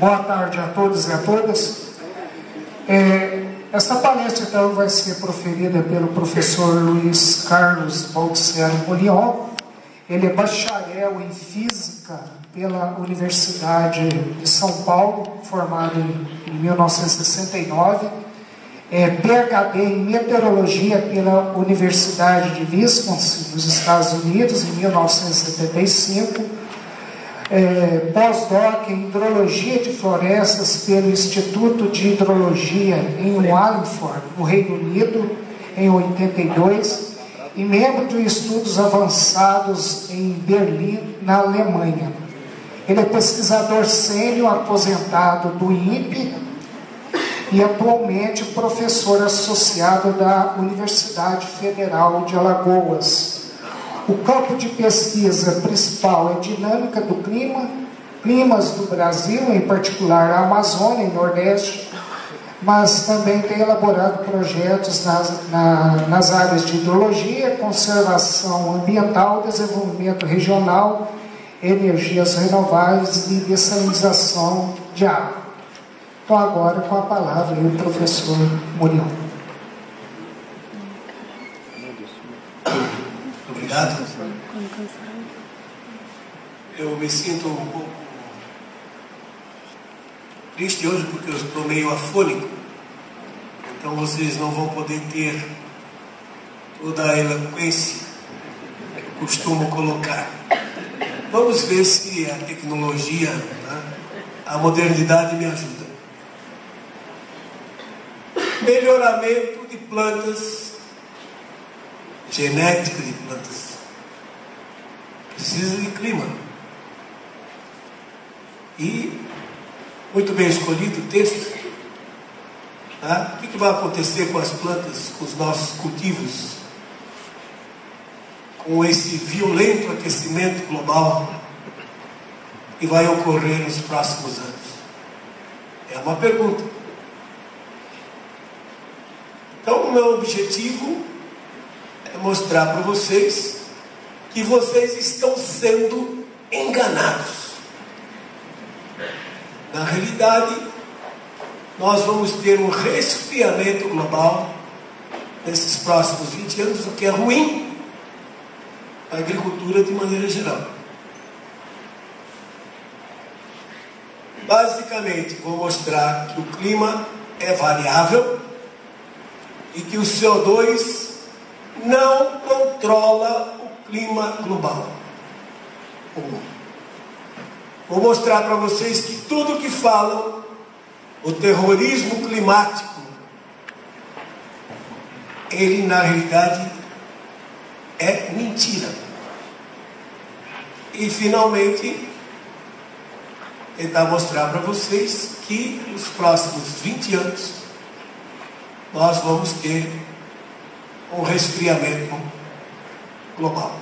Boa tarde a todos e a todas. Essa palestra então vai ser proferida pelo professor Luiz Carlos Baltzero Molion. Ele é bacharel em Física pela Universidade de São Paulo, formado em 1969. PhD em Meteorologia pela Universidade de Wisconsin, nos Estados Unidos, em 1975. Pós-doc em Hidrologia de Florestas pelo Instituto de Hidrologia em Wallingford, no Reino Unido, em 82, e membro de estudos avançados em Berlim, na Alemanha. Ele é pesquisador sênior aposentado do INPE e atualmente professor associado da Universidade Federal de Alagoas. O campo de pesquisa principal é dinâmica do clima, climas do Brasil, em particular a Amazônia e Nordeste, mas também tem elaborado projetos nas áreas de hidrologia, conservação ambiental, desenvolvimento regional, energias renováveis e dessalinização de água. Então agora com a palavra o professor Molion. Obrigado. Eu me sinto um pouco triste hoje porque eu estou meio afônico. Então vocês não vão poder ter toda a eloquência que eu costumo colocar. Vamos ver se a tecnologia, a modernidade me ajuda. Melhoramento de plantas, genética de plantas. Precisa de clima. E, muito bem escolhido o texto. O que vai acontecer com as plantas, com os nossos cultivos, com esse violento aquecimento global que vai ocorrer nos próximos anos? É uma pergunta. Então, o meu objetivo é mostrar para vocês que vocês estão sendo enganados. Na realidade, nós vamos ter um resfriamento global nesses próximos 20 anos, o que é ruim para a agricultura de maneira geral. Basicamente, vou mostrar que o clima é variável e que o CO2 não controla o clima global. Vou mostrar para vocês que tudo que falam, o terrorismo climático, ele na realidade é mentira. E finalmente, tentar mostrar para vocês que nos próximos 20 anos nós vamos ter um resfriamento global.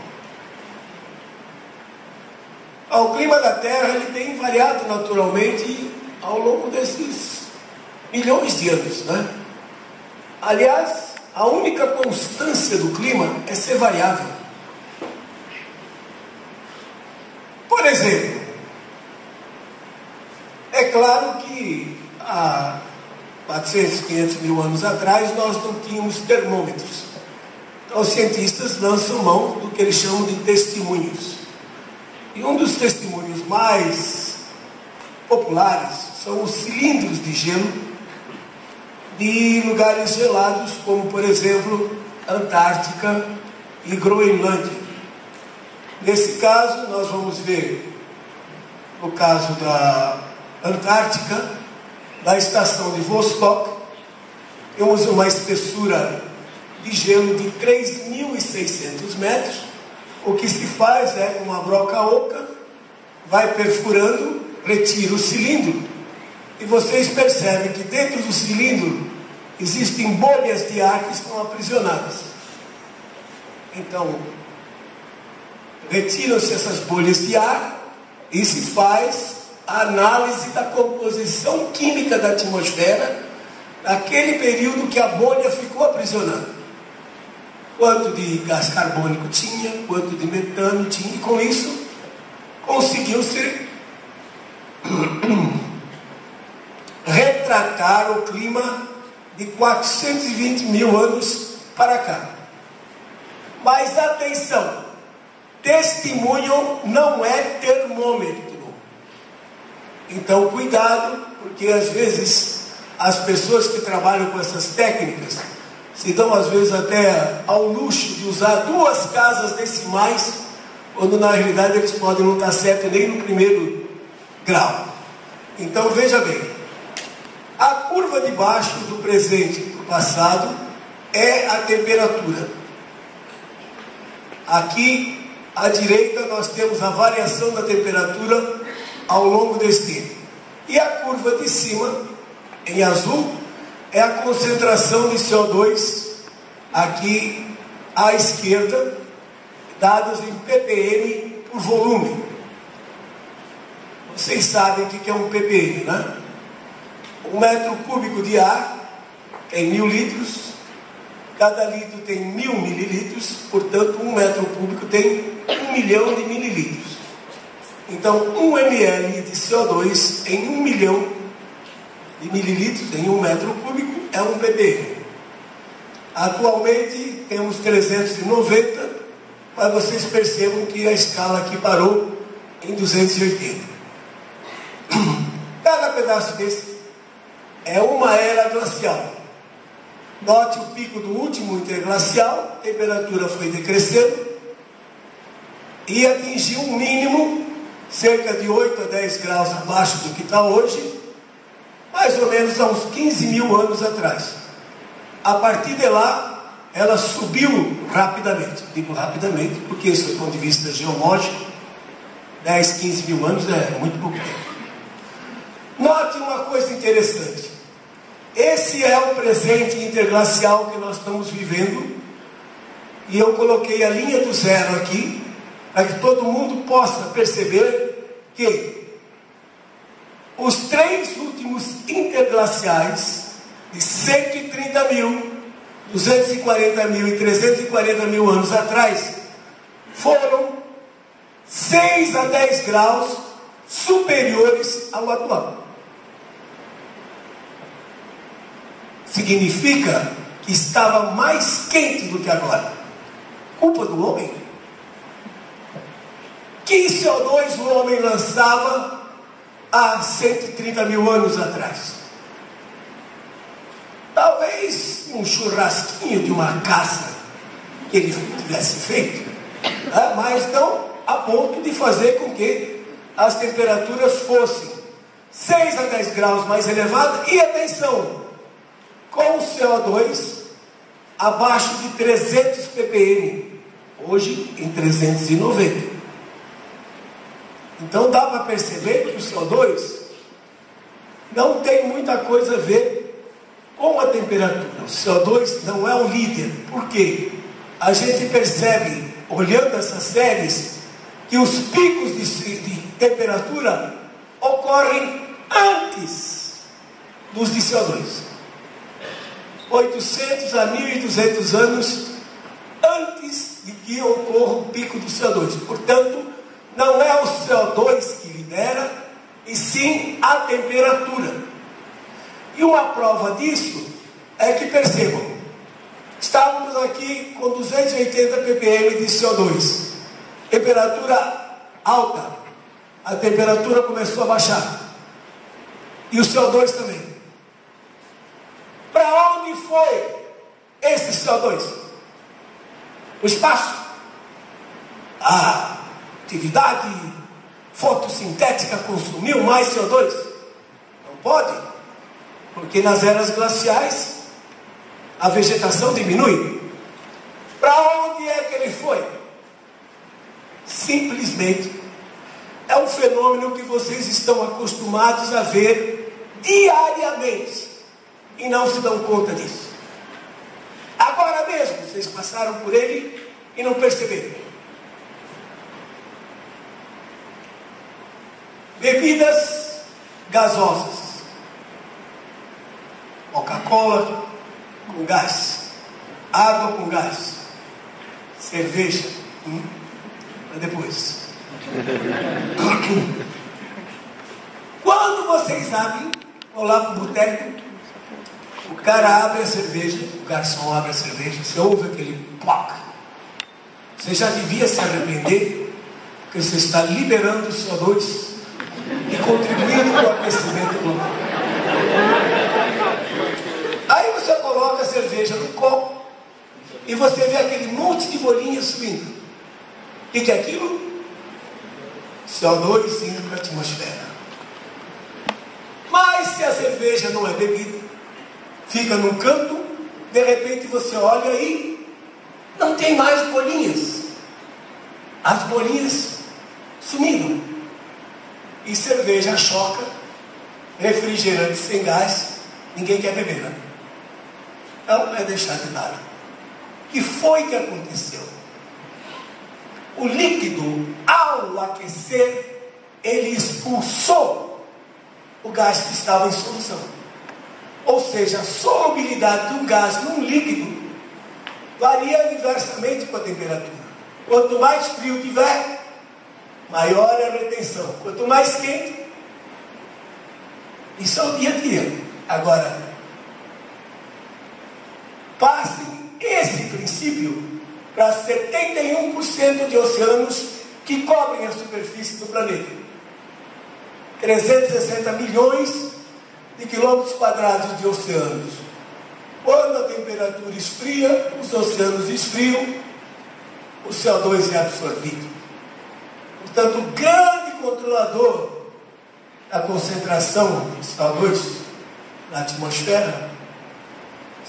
O clima da Terra ele tem variado naturalmente ao longo desses milhões de anos, Aliás, a única constância do clima é ser variável. Por exemplo, é claro que há 400, 500 mil anos atrás nós não tínhamos termômetros. Então os cientistas lançam mão do que eles chamam de testemunhos. E um dos testemunhos mais populares são os cilindros de gelo de lugares gelados, como por exemplo Antártica e Groenlândia. Nesse caso, nós vamos ver, no caso da Antártica, da estação de Vostok, temos uma espessura de gelo de 3.600 metros. O que se faz é, com uma broca oca, vai perfurando, retira o cilindro, e vocês percebem que dentro do cilindro existem bolhas de ar que estão aprisionadas. Então, retiram-se essas bolhas de ar e se faz a análise da composição química da atmosfera naquele período que a bolha ficou aprisionada. Quanto de gás carbônico tinha, quanto de metano tinha, e com isso conseguiu-se retratar o clima de 420 mil anos para cá. Mas atenção, testemunho não é termômetro. Então cuidado, porque às vezes as pessoas que trabalham com essas técnicas se dão às vezes até ao luxo de usar 2 casas decimais, quando na realidade eles podem não estar certos nem no primeiro grau. Então veja bem, a curva de baixo do presente para o passado é a temperatura. Aqui à direita nós temos a variação da temperatura ao longo desse tempo. E a curva de cima, em azul, é a concentração de CO2 aqui à esquerda, dados em ppm por volume. Vocês sabem o que é um ppm, né? 1 metro cúbico de ar tem 1000 litros, cada litro tem 1000 mililitros, portanto 1 metro cúbico tem 1 milhão de mililitros. Então 1 ml de CO2 em 1 milhão de mililitros em 1 metro cúbico é um ppm. Atualmente temos 390, mas vocês percebam que a escala aqui parou em 280. Cada pedaço desse é uma era glacial. Note o pico do último interglacial, a temperatura foi decrescendo e atingiu um mínimo cerca de 8 a 10 graus abaixo do que está hoje, mais ou menos há uns 15 mil anos atrás. A partir de lá, ela subiu rapidamente. Digo rapidamente, porque isso do ponto de vista geológico, 10, 15 mil anos é muito pouco tempo. Note uma coisa interessante. Esse é o presente interglacial que nós estamos vivendo, e eu coloquei a linha do zero aqui, para que todo mundo possa perceber que os 3 últimos interglaciais, de 130 mil, 240 mil e 340 mil anos atrás, foram 6 a 10 graus superiores ao atual. Significa que estava mais quente do que agora. Culpa do homem? Que CO2 o homem lançava há 130 mil anos atrás? Talvez um churrasquinho de uma caça que ele tivesse feito, né? Mas não a ponto de fazer com que as temperaturas fossem 6 a 10 graus mais elevadas. E atenção, com o CO2 abaixo de 300 ppm, hoje em 390. Então dá para perceber que o CO2 não tem muita coisa a ver com a temperatura. O CO2 não é o líder. Por quê? A gente percebe, olhando essas séries, que os picos de temperatura ocorrem antes dos de CO2. 800 a 1200 anos antes de que ocorra o pico do CO2. Portanto, não é o CO2 que lidera, e sim a temperatura. E uma prova disso é que, percebam, estávamos aqui com 280 ppm de CO2, temperatura alta, a temperatura começou a baixar, e o CO2 também. Para onde foi esse CO2? O espaço? A atividade fotossintética consumiu mais CO2? Não pode, porque nas eras glaciais a vegetação diminui. Para onde é que ele foi? Simplesmente é um fenômeno que vocês estão acostumados a ver diariamente e não se dão conta disso. Agora mesmo vocês passaram por ele e não perceberam. Bebidas gasosas, Coca-Cola com gás, água com gás, cerveja, para depois. Quando vocês abrem vão lá para o boteco, o cara abre a cerveja, o garçom abre a cerveja, você ouve aquele ploc. Você já devia se arrepender, porque você está liberando o CO2 e contribuindo para o aquecimento global. Aí você coloca a cerveja no copo e você vê aquele monte de bolinhas subindo. O que é aquilo? CO2 indo para a atmosfera. Mas se a cerveja não é bebida, fica num canto, de repente você olha e não tem mais bolinhas. As bolinhas sumiram. E cerveja choca, refrigerante sem gás, ninguém quer beber, né? Então é deixar de dar. O que foi que aconteceu? O líquido, ao aquecer, ele expulsou o gás que estava em solução. Ou seja, a solubilidade de um gás num líquido varia inversamente com a temperatura. Quanto mais frio tiver, maior é a retenção. Quanto mais quente, isso é o dia a dia. Agora, passe esse princípio para 71% de oceanos que cobrem a superfície do planeta. 360 milhões de quilômetros quadrados de oceanos. Quando a temperatura esfria, os oceanos esfriam, o CO2 é absorvido. Portanto, o grande controlador da concentração de CO2 na atmosfera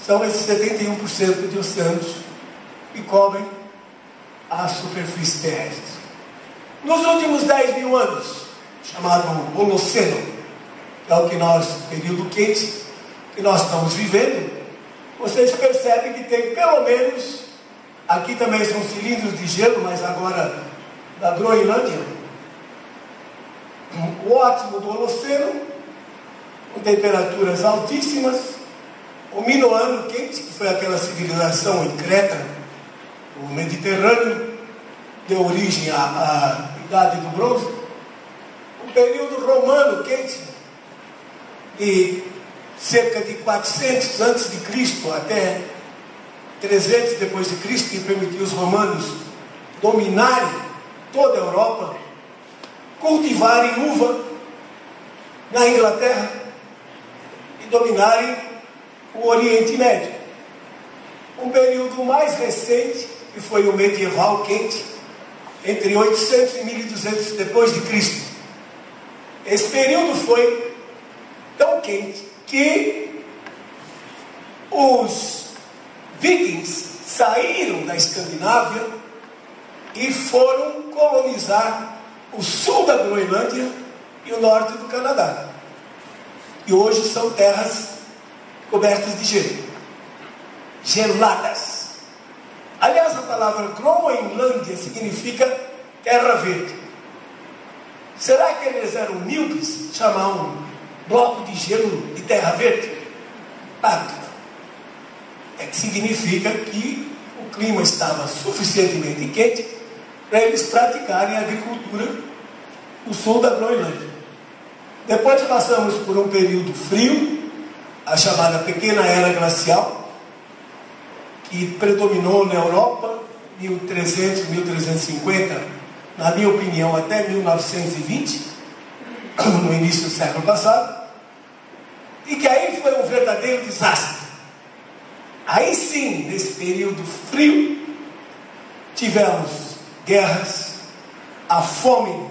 são esses 71% de oceanos que cobrem a superfície terrestre. Nos últimos 10 mil anos, chamado Holoceno, que é o que nós, período quente, que nós estamos vivendo, vocês percebem que tem pelo menos, aqui também são cilindros de gelo, mas agora da Groenlândia, o ótimo do Holoceno, com temperaturas altíssimas, o Minoano quente, que foi aquela civilização em Creta, o Mediterrâneo, deu origem à Idade do Bronze, o período romano quente, de cerca de 400 antes de Cristo até 300 depois de Cristo, que permitiu os romanos dominarem toda a Europa, cultivarem uva na Inglaterra e dominarem o Oriente Médio. Um período mais recente, que foi o medieval quente, entre 800 e 1200 depois de Cristo. Esse período foi tão quente que os vikings saíram da Escandinávia e foram colonizar o sul da Groenlândia e o norte do Canadá. E hoje são terras cobertas de gelo, geladas. Aliás, a palavra Groenlândia significa terra verde. Será que eles eram míopes chamar um bloco de gelo de terra verde? Claro que não. É que significa que o clima estava suficientemente quente para eles praticarem a agricultura no sul da Groenlândia. Depois passamos por um período frio, a chamada Pequena Era Glacial, que predominou na Europa, 1300, 1350, na minha opinião, até 1920, no início do século passado, e que aí foi um verdadeiro desastre. Aí sim, nesse período frio, tivemos guerras, a fome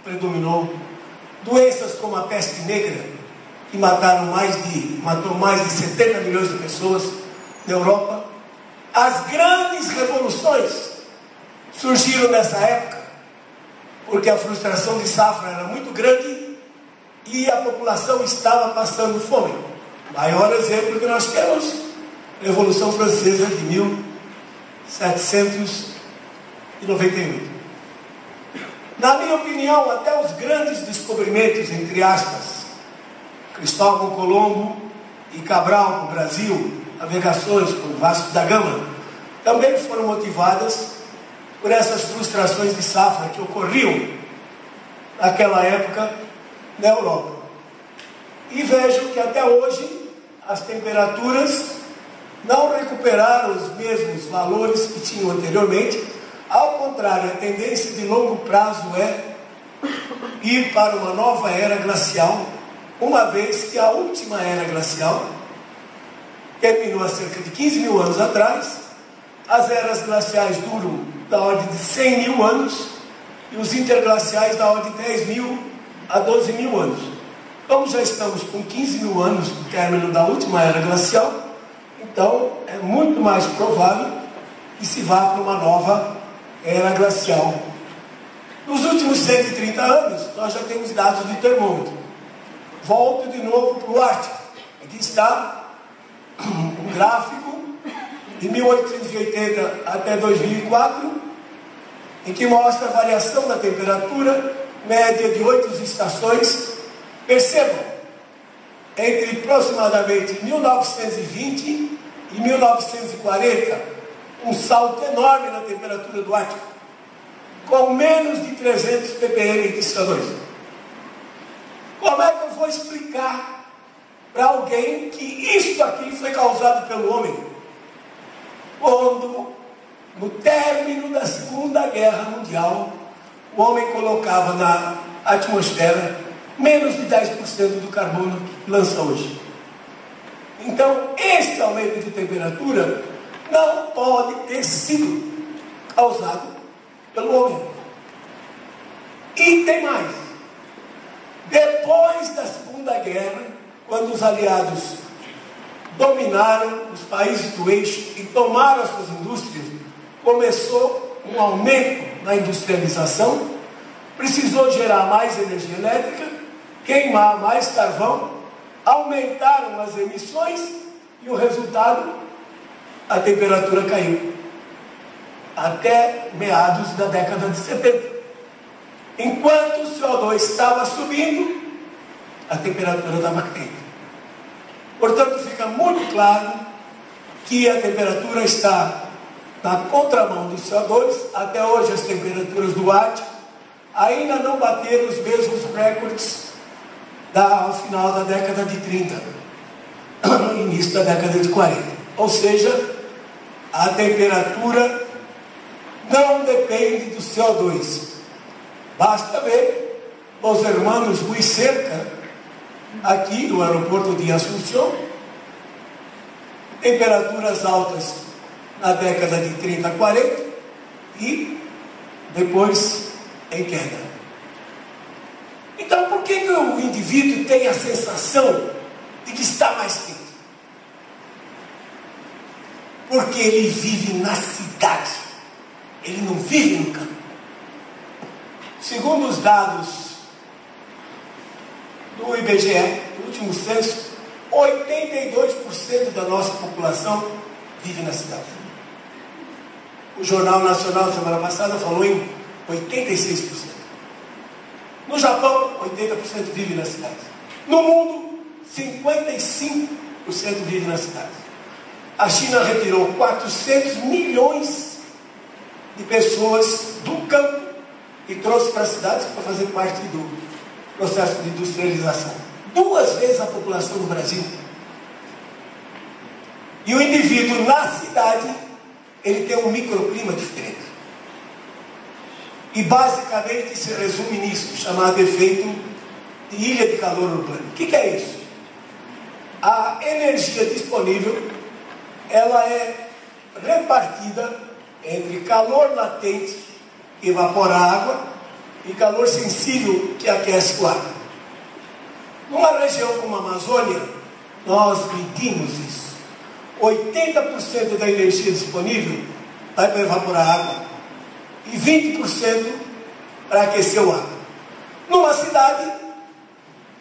predominou, doenças como a peste negra, que matou mais de 70 milhões de pessoas na Europa. As grandes revoluções surgiram nessa época, porque a frustração de safra era muito grande e a população estava passando fome. O maior exemplo que nós temos, a Revolução Francesa de 1798. Na minha opinião, até os grandes descobrimentos, entre aspas, Cristóvão Colombo e Cabral no Brasil, navegações como Vasco da Gama, também foram motivadas por essas frustrações de safra que ocorriam naquela época na Europa. E vejo que até hoje as temperaturas não recuperaram os mesmos valores que tinham anteriormente. Ao contrário, a tendência de longo prazo é ir para uma nova era glacial, uma vez que a última era glacial terminou há cerca de 15 mil anos atrás. As eras glaciais duram da ordem de 100 mil anos e os interglaciais da ordem de 10 mil a 12 mil anos. Como já estamos com 15 mil anos do término da última era glacial, então é muito mais provável que se vá para uma nova era glacial. Nos últimos 130 anos, nós já temos dados de termômetro. Volto de novo para o Ártico. Aqui está um gráfico de 1880 até 2004, em que mostra a variação da temperatura média de 8 estações. Percebam, entre aproximadamente 1920 e 1940, um salto enorme na temperatura do Ártico, com menos de 300 ppm de CO2. Como é que eu vou explicar para alguém que isso aqui foi causado pelo homem? Quando, no término da Segunda Guerra Mundial, o homem colocava na atmosfera menos de 10% do carbono que lança hoje. Então, este aumento de temperatura não pode ter sido causado pelo homem. E tem mais. Depois da Segunda Guerra, quando os aliados dominaram os países do eixo e tomaram as suas indústrias, começou um aumento na industrialização, precisou gerar mais energia elétrica, queimar mais carvão, aumentaram as emissões e o resultado, a temperatura caiu até meados da década de 70. Enquanto o CO2 estava subindo, a temperatura estava caindo. Portanto, fica muito claro que a temperatura está na contramão do CO2. Até hoje as temperaturas do Ártico ainda não bateram os mesmos recordes ao final da década de 30, no início da década de 40. Ou seja, a temperatura não depende do CO2. Basta ver os irmãos Ruiz Cerca, aqui no aeroporto de Assunção, temperaturas altas na década de 30 a 40 e depois em queda. Então, por que o indivíduo tem a sensação de que está mais quente? Porque ele vive na cidade, ele não vive no campo. Segundo os dados do IBGE, do último censo, 82% da nossa população vive na cidade. O Jornal Nacional, semana passada, falou em 86%. No Japão, 80% vive na cidade. No mundo, 55% vive na cidade. A China retirou 400 milhões de pessoas do campo e trouxe para as cidades para fazer parte do processo de industrialização. 2 vezes a população do Brasil. E o indivíduo na cidade, ele tem um microclima diferente. E basicamente se resume nisso, chamado efeito de ilha de calor urbano. O que é isso? A energia disponível, ela é repartida entre calor latente, que evapora a água, e calor sensível, que aquece o ar. Numa região como a Amazônia, nós medimos isso. 80% da energia disponível vai para evaporar a água e 20% para aquecer o ar. Numa cidade,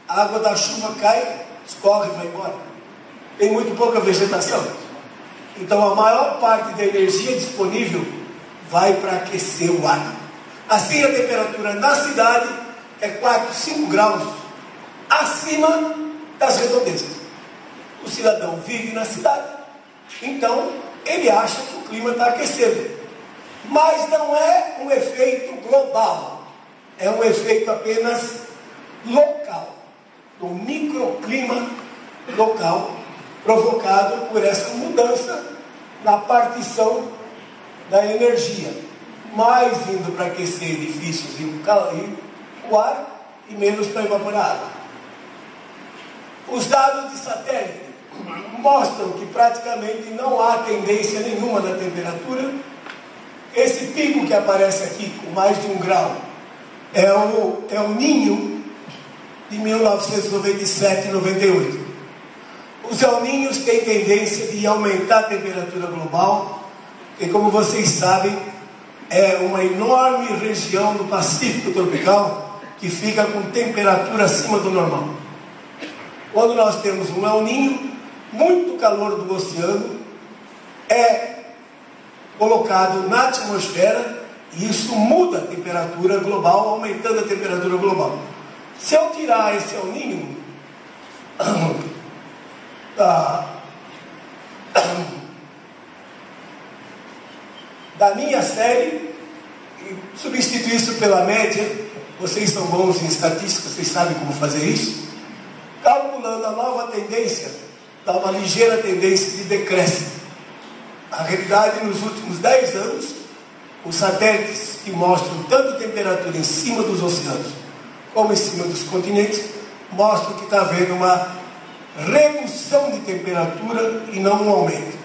a água da chuva cai, escorre e vai embora. Tem muito pouca vegetação. Então a maior parte da energia disponível vai para aquecer o ar. Assim a temperatura na cidade é 4, 5 graus acima das redondezas. O cidadão vive na cidade, então ele acha que o clima está aquecendo. Mas não é um efeito global, é um efeito apenas local. do microclima local provocado por essa mudança na partição da energia, mais indo para aquecer edifícios e o ar e menos para evaporar água. Os dados de satélite mostram que praticamente não há tendência nenhuma na temperatura. Esse pico que aparece aqui com mais de 1 grau é o Ninho de 1997 e 98. Os El Ninhos têm tendência de aumentar a temperatura global, que, como vocês sabem, é uma enorme região do Pacífico tropical que fica com temperatura acima do normal. Quando nós temos um El Ninho, muito calor do oceano é colocado na atmosfera e isso muda a temperatura global, aumentando a temperatura global. Se eu tirar esse El Ninho da minha série e substituir isso pela média, vocês são bons em estatística, vocês sabem como fazer isso, calculando a nova tendência, dá uma ligeira tendência de decréscimo. Na realidade, nos últimos 10 anos, os satélites que mostram tanto temperatura em cima dos oceanos como em cima dos continentes, mostram que está havendo uma redução de temperatura e não um aumento.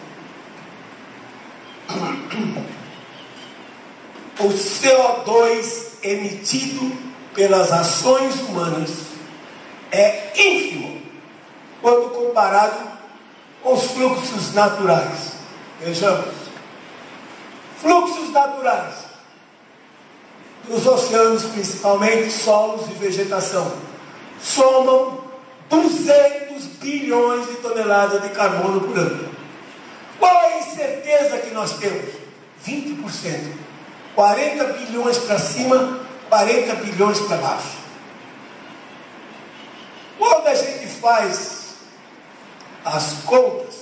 O CO2 emitido pelas ações humanas é ínfimo quando comparado com os fluxos naturais. Vejamos. Fluxos naturais dos oceanos, principalmente solos e vegetação, somam 200 bilhões de toneladas de carbono por ano. Qual é a incerteza que nós temos? 20%. 40 bilhões para cima, 40 bilhões para baixo. Quando a gente faz as contas,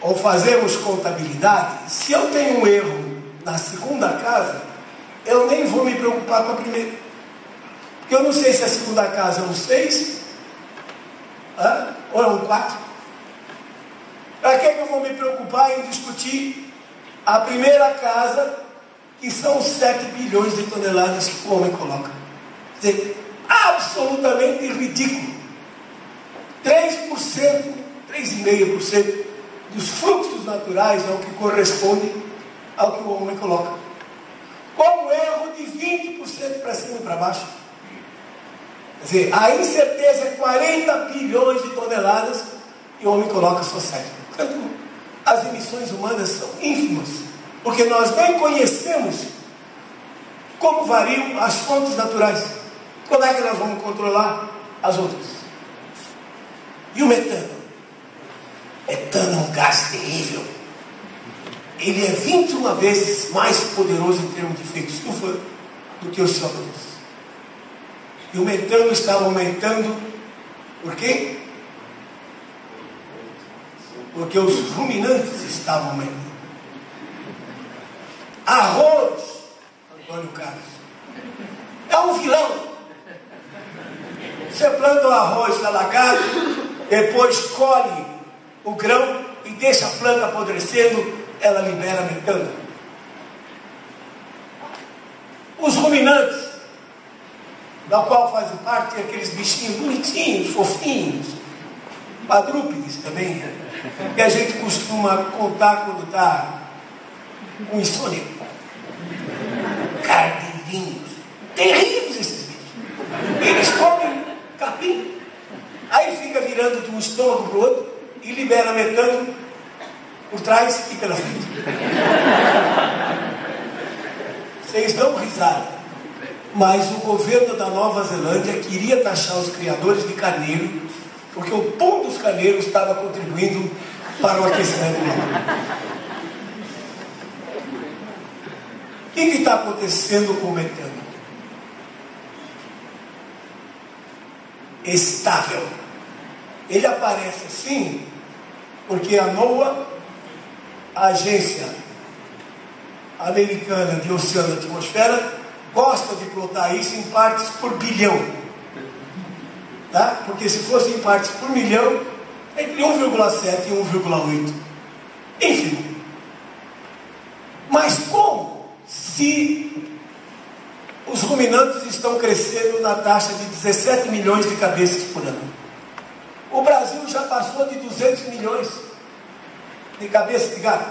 ou fazemos contabilidade, se eu tenho um erro na segunda casa, eu nem vou me preocupar com a primeira. Porque eu não sei se a segunda casa é um 6 ou é um 4. Para que eu vou me preocupar em discutir a primeira casa, que são 7 bilhões de toneladas que o homem coloca? Quer dizer, absolutamente ridículo. 3%, 3,5% dos fluxos naturais é o que corresponde ao que o homem coloca. Com um erro de 20% para cima e para baixo. Quer dizer, a incerteza é 40 bilhões de toneladas e o homem coloca só 7. Portanto, as emissões humanas são ínfimas, porque nós nem conhecemos como variam as fontes naturais. Como é que nós vamos controlar as outras? E o metano? Metano é um gás terrível. Ele é 21 vezes mais poderoso em termos de efeito estufa do que o CO2. E o metano estava aumentando. Por quê? Porque os ruminantes estavam aumentando. Arroz, Antônio Carlos, é um vilão. Você planta o arroz alagado, depois colhe o grão e deixa a planta apodrecendo, ela libera metano. Os ruminantes, da qual fazem parte aqueles bichinhos bonitinhos, fofinhos, quadrúpedes também, que a gente costuma contar quando está com insônia. Carneirinhos, terríveis esses bichos. Eles comem capim, aí fica virando de um estômago para o outro e libera metano por trás e pela frente. Vocês dão risada, mas o governo da Nova Zelândia queria taxar os criadores de carneiro, porque o pum dos carneiros estava contribuindo para o aquecimento global. O que está acontecendo com o metano? Estável. Ele aparece assim porque a NOAA, a Agência Americana de Oceano e Atmosfera, gosta de plotar isso em partes por bilhão. tá? Porque se fosse em partes por milhão, entre 1,7 e 1,8. Enfim. Mas como se os ruminantes estão crescendo na taxa de 17 milhões de cabeças por ano? O Brasil já passou de 200 milhões de cabeças de gado.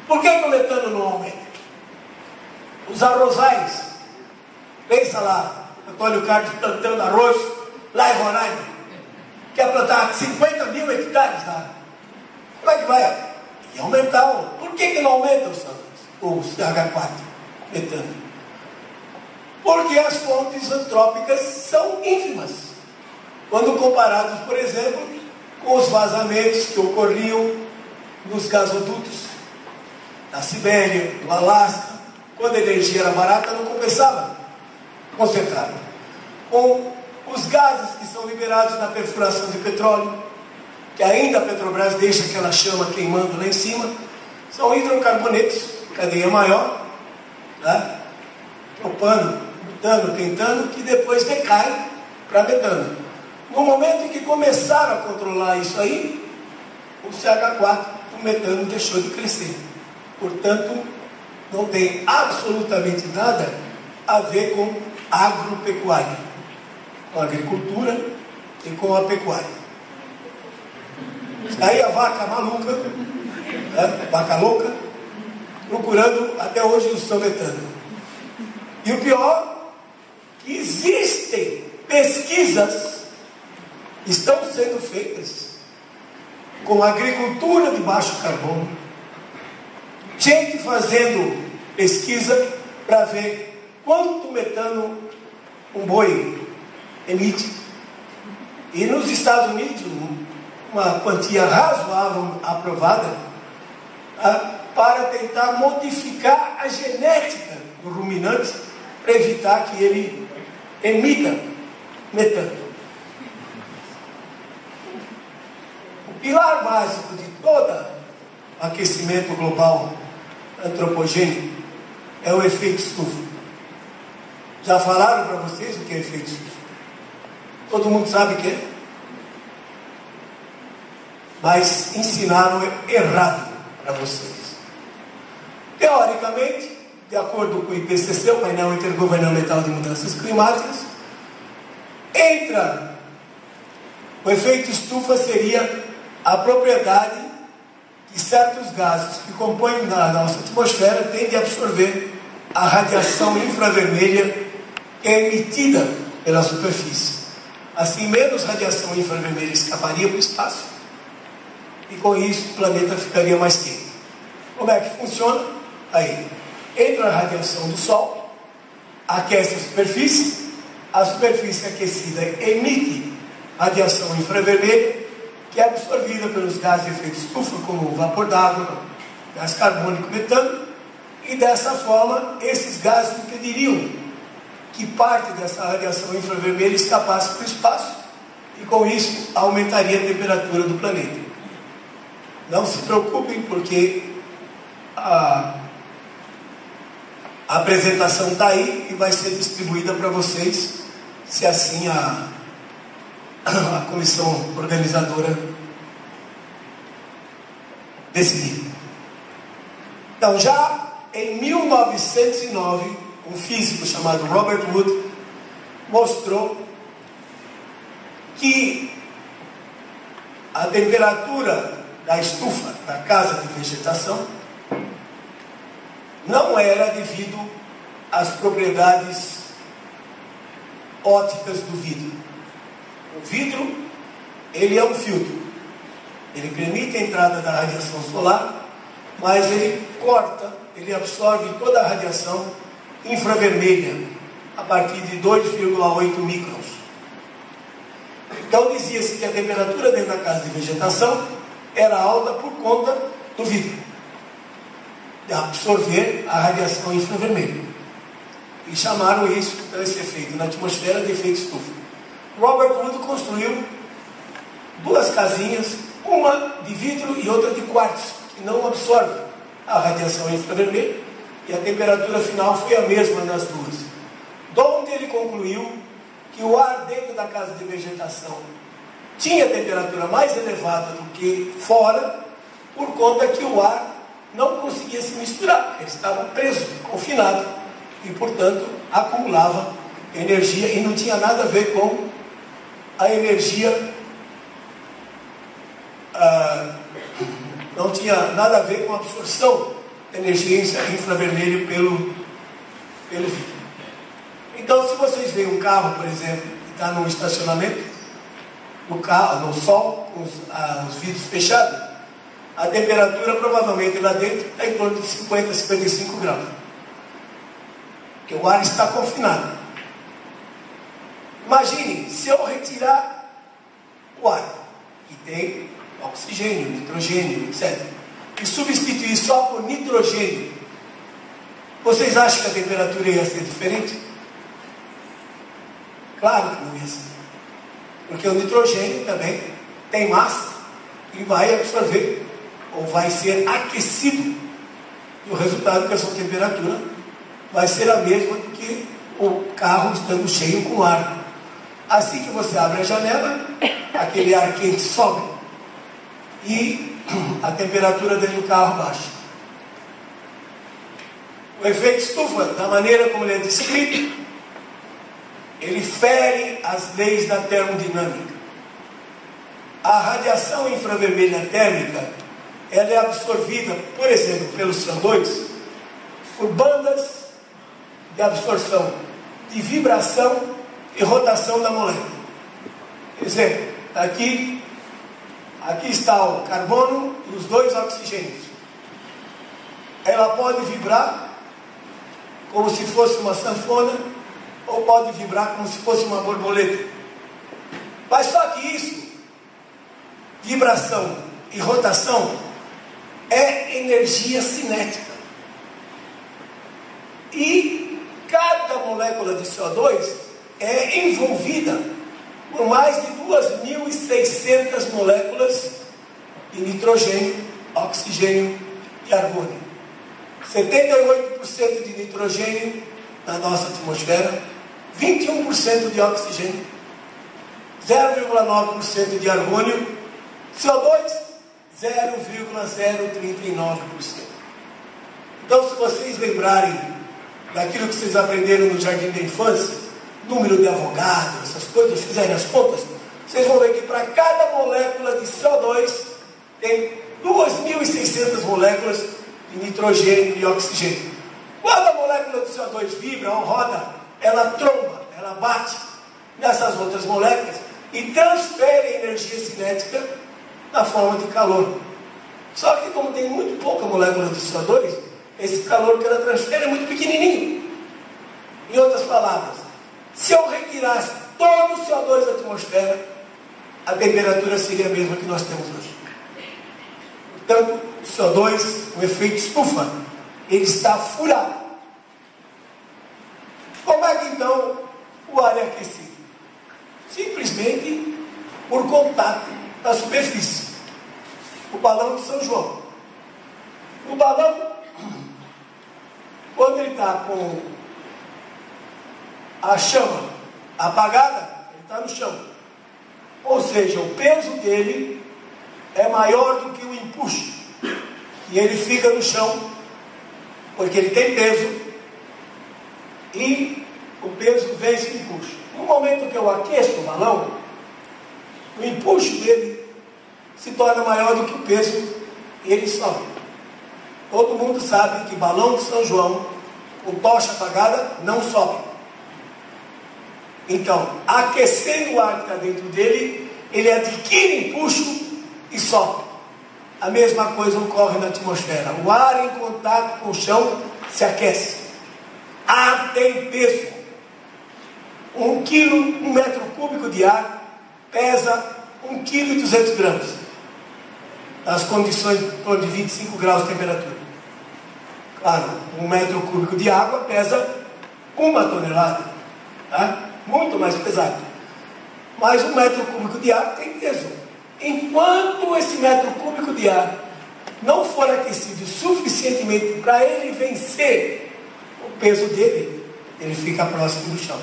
Por que o metano não aumenta? Os arrozais, pensa lá, Antônio Carlos plantando arroz lá em Roraima, quer plantar 50 mil hectares lá. Como é que vai? E aumentar. Por que não aumenta o CH4 metano? Porque as fontes antrópicas são ínfimas, quando comparados, por exemplo, com os vazamentos que ocorriam nos gasodutos da Sibéria, do Alasca. Quando a energia era barata, não compensava concentrar. Com os gases que são liberados na perfuração de petróleo, que ainda a Petrobras deixa aquela chama queimando lá em cima, são hidrocarbonetos, cadeia maior, tá? Propano, butano, pentano, que depois decai para metano. No momento em que começaram a controlar isso aí, o CH4, o metano, deixou de crescer. Portanto, não tem absolutamente nada a ver com agropecuária, com a agricultura e com a pecuária. Aí a vaca maluca, né, vaca louca, procurando até hoje o seu metano. E o pior, que existem pesquisas, estão sendo feitas com agricultura de baixo carbono, gente fazendo pesquisa para ver quanto metano um boi emite. E nos Estados Unidos, uma quantia razoável aprovada, para tentar modificar a genética do ruminante para evitar que ele emita metano. O pilar básico de todo aquecimento global antropogênico é o efeito estufa. Já falaram para vocês o que é efeito estufa? Todo mundo sabe o que é? Mas ensinaram errado para vocês. Teoricamente, de acordo com o IPCC, o Painel Intergovernamental de Mudanças Climáticas, o efeito estufa seria a propriedade que certos gases que compõem a nossa atmosfera têm de absorver a radiação infravermelha que é emitida pela superfície. Assim, menos radiação infravermelha escaparia para o espaço e com isso o planeta ficaria mais quente. Como é que funciona? Aí, entra a radiação do Sol, aquece a superfície aquecida emite radiação infravermelha, que é absorvida pelos gases de efeito estufa, como o vapor d'água, gás carbônico, metano, e dessa forma, esses gases impediriam que parte dessa radiação infravermelha escapasse para o espaço, e com isso aumentaria a temperatura do planeta. Não se preocupem, porque a apresentação está aí e vai ser distribuída para vocês, se assim a comissão organizadora decidir. Então, já em 1909, um físico chamado Robert Wood mostrou que a temperatura da estufa da casa de vegetação não era devido às propriedades ópticas do vidro. O vidro, ele é um filtro. Ele permite a entrada da radiação solar, mas ele corta, ele absorve toda a radiação infravermelha a partir de 2,8 microns. Então dizia-se que a temperatura dentro da casa de vegetação era alta por conta do vidro, de absorver a radiação infravermelha. E chamaram isso, então, esse efeito na atmosfera, de efeito estufa. Robert Wood construiu duas casinhas, uma de vidro e outra de quartzo, que não absorve a radiação infravermelha, e a temperatura final foi a mesma nas duas. Donde ele concluiu que o ar dentro da casa de vegetação tinha temperatura mais elevada do que fora, por conta que o ar não conseguia se misturar, ele estava preso, confinado, e portanto acumulava energia e não tinha nada a ver com a energia, não tinha nada a ver com a absorção de energia infravermelho pelo vidro. Então, se vocês veem um carro, por exemplo, que está num estacionamento, no sol, com os vidros fechados, a temperatura provavelmente lá dentro está em torno de 50 a 55 graus. Porque o ar está confinado. Imagine, se eu retirar o ar, que tem oxigênio, nitrogênio, etc., e substituir só por nitrogênio, vocês acham que a temperatura ia ser diferente? Claro que não ia ser. Porque o nitrogênio também tem massa e vai absorver, ou vai ser aquecido. E o resultado que a sua temperatura vai ser a mesma do que o carro estando cheio com ar. Assim que você abre a janela, aquele ar quente sobe e a temperatura dentro do carro baixa. O efeito estufa, da maneira como ele é descrito, ele fere as leis da termodinâmica. A radiação infravermelha térmica, ela é absorvida, por exemplo, pelo CO2, por bandas de absorção, de vibração e rotação da molécula. Por exemplo, aqui está o carbono e os dois oxigênios. Ela pode vibrar como se fosse uma sanfona, ou pode vibrar como se fosse uma borboleta. Mas só que isso, vibração e rotação, é energia cinética. E cada molécula de CO2 é envolvida por mais de 2.600 moléculas de nitrogênio, oxigênio e argônio. 78% de nitrogênio na nossa atmosfera, 21% de oxigênio, 0,9% de argônio, CO2, 0,039%. Então, se vocês lembrarem daquilo que vocês aprenderam no jardim da infância, número de Avogadro, essas coisas, fizerem as contas, vocês vão ver que para cada molécula de CO2 tem 2.600 moléculas de nitrogênio e oxigênio. Quando a molécula de CO2 vibra ou roda, ela tromba, ela bate nessas outras moléculas e transfere energia cinética na forma de calor. Só que como tem muito pouca molécula de CO2, esse calor que ela transfere é muito pequenininho. Em outras palavras, se eu retirasse todo o CO2 da atmosfera, a temperatura seria a mesma que nós temos hoje. Portanto, o CO2, o efeito estufa, ele está furado. Como é que então o ar é aquecido? Simplesmente por contato da superfície. O balão de São João. O balão, quando ele está com a chama apagada, ele está no chão. Ou seja, o peso dele é maior do que o empuxo. E ele fica no chão, porque ele tem peso, e o peso vence o empuxo. No momento que eu aqueço o balão, o empuxo dele se torna maior do que o peso e ele sobe. Todo mundo sabe que balão de São João com tocha apagada não sobe. Então, aquecendo o ar que está dentro dele, ele adquire empuxo e sobe. A mesma coisa ocorre na atmosfera. O ar em contato com o chão se aquece. Ar tem peso. 1 metro cúbico de ar pesa 1,2 kg. Nas condições em torno de 25 graus de temperatura. Claro, 1 metro cúbico de água pesa 1 tonelada. Tá? Muito mais pesado. Mas 1 metro cúbico de ar tem peso. Enquanto esse metro cúbico de ar não for aquecido suficientemente para ele vencer o peso dele, ele fica próximo do chão.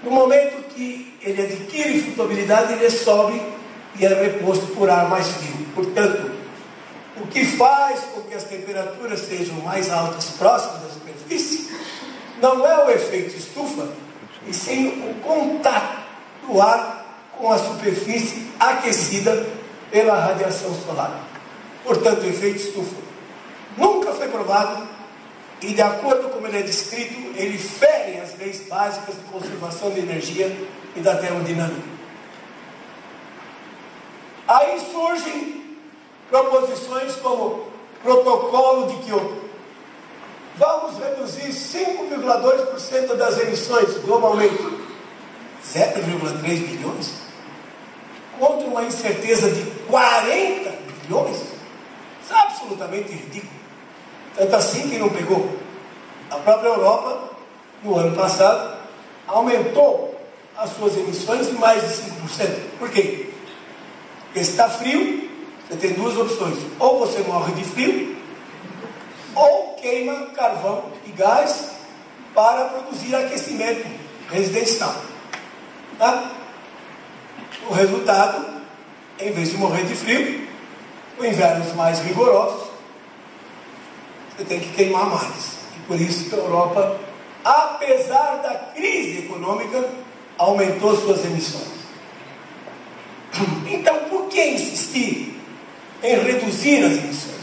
No momento que ele adquire flutuabilidade, ele sobe e é reposto por ar mais frio. Portanto, o que faz com que as temperaturas sejam mais altas próximas da superfície não é o efeito estufa, e sim o contato do ar com a superfície aquecida pela radiação solar. Portanto, o efeito estufa nunca foi provado e, de acordo com ele é descrito, ele fere as leis básicas de conservação de energia e da termodinâmica. Aí surgem proposições como Protocolo de Kyoto. Vamos reduzir 5,2% das emissões globalmente, 0,3 bilhões, contra uma incerteza de 40 bilhões. Isso é absolutamente ridículo. Tanto assim que não pegou. A própria Europa, no ano passado, aumentou as suas emissões em mais de 5%. Por quê? Porque se está frio, você tem duas opções. Ou você morre de frio, ou queima carvão e gás para produzir aquecimento residencial. Tá? O resultado, em vez de morrer de frio, com invernos mais rigorosos, você tem que queimar mais. E por isso que a Europa, apesar da crise econômica, aumentou suas emissões. Então, por que insistir em reduzir as emissões?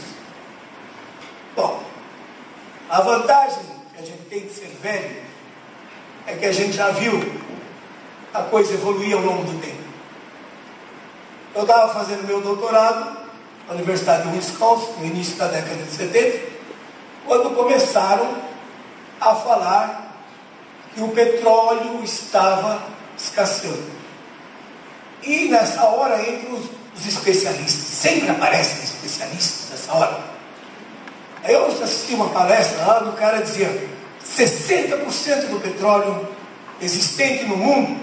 Bom, a vantagem que a gente tem de ser velho é que a gente já viu a coisa evoluir ao longo do tempo. Eu estava fazendo meu doutorado na Universidade de Wisconsin, no início da década de 70, quando começaram a falar que o petróleo estava escasseando. E nessa hora entram os especialistas. Sempre aparecem especialistas nessa hora. Aí eu assisti uma palestra lá, o cara dizia 60% do petróleo existente no mundo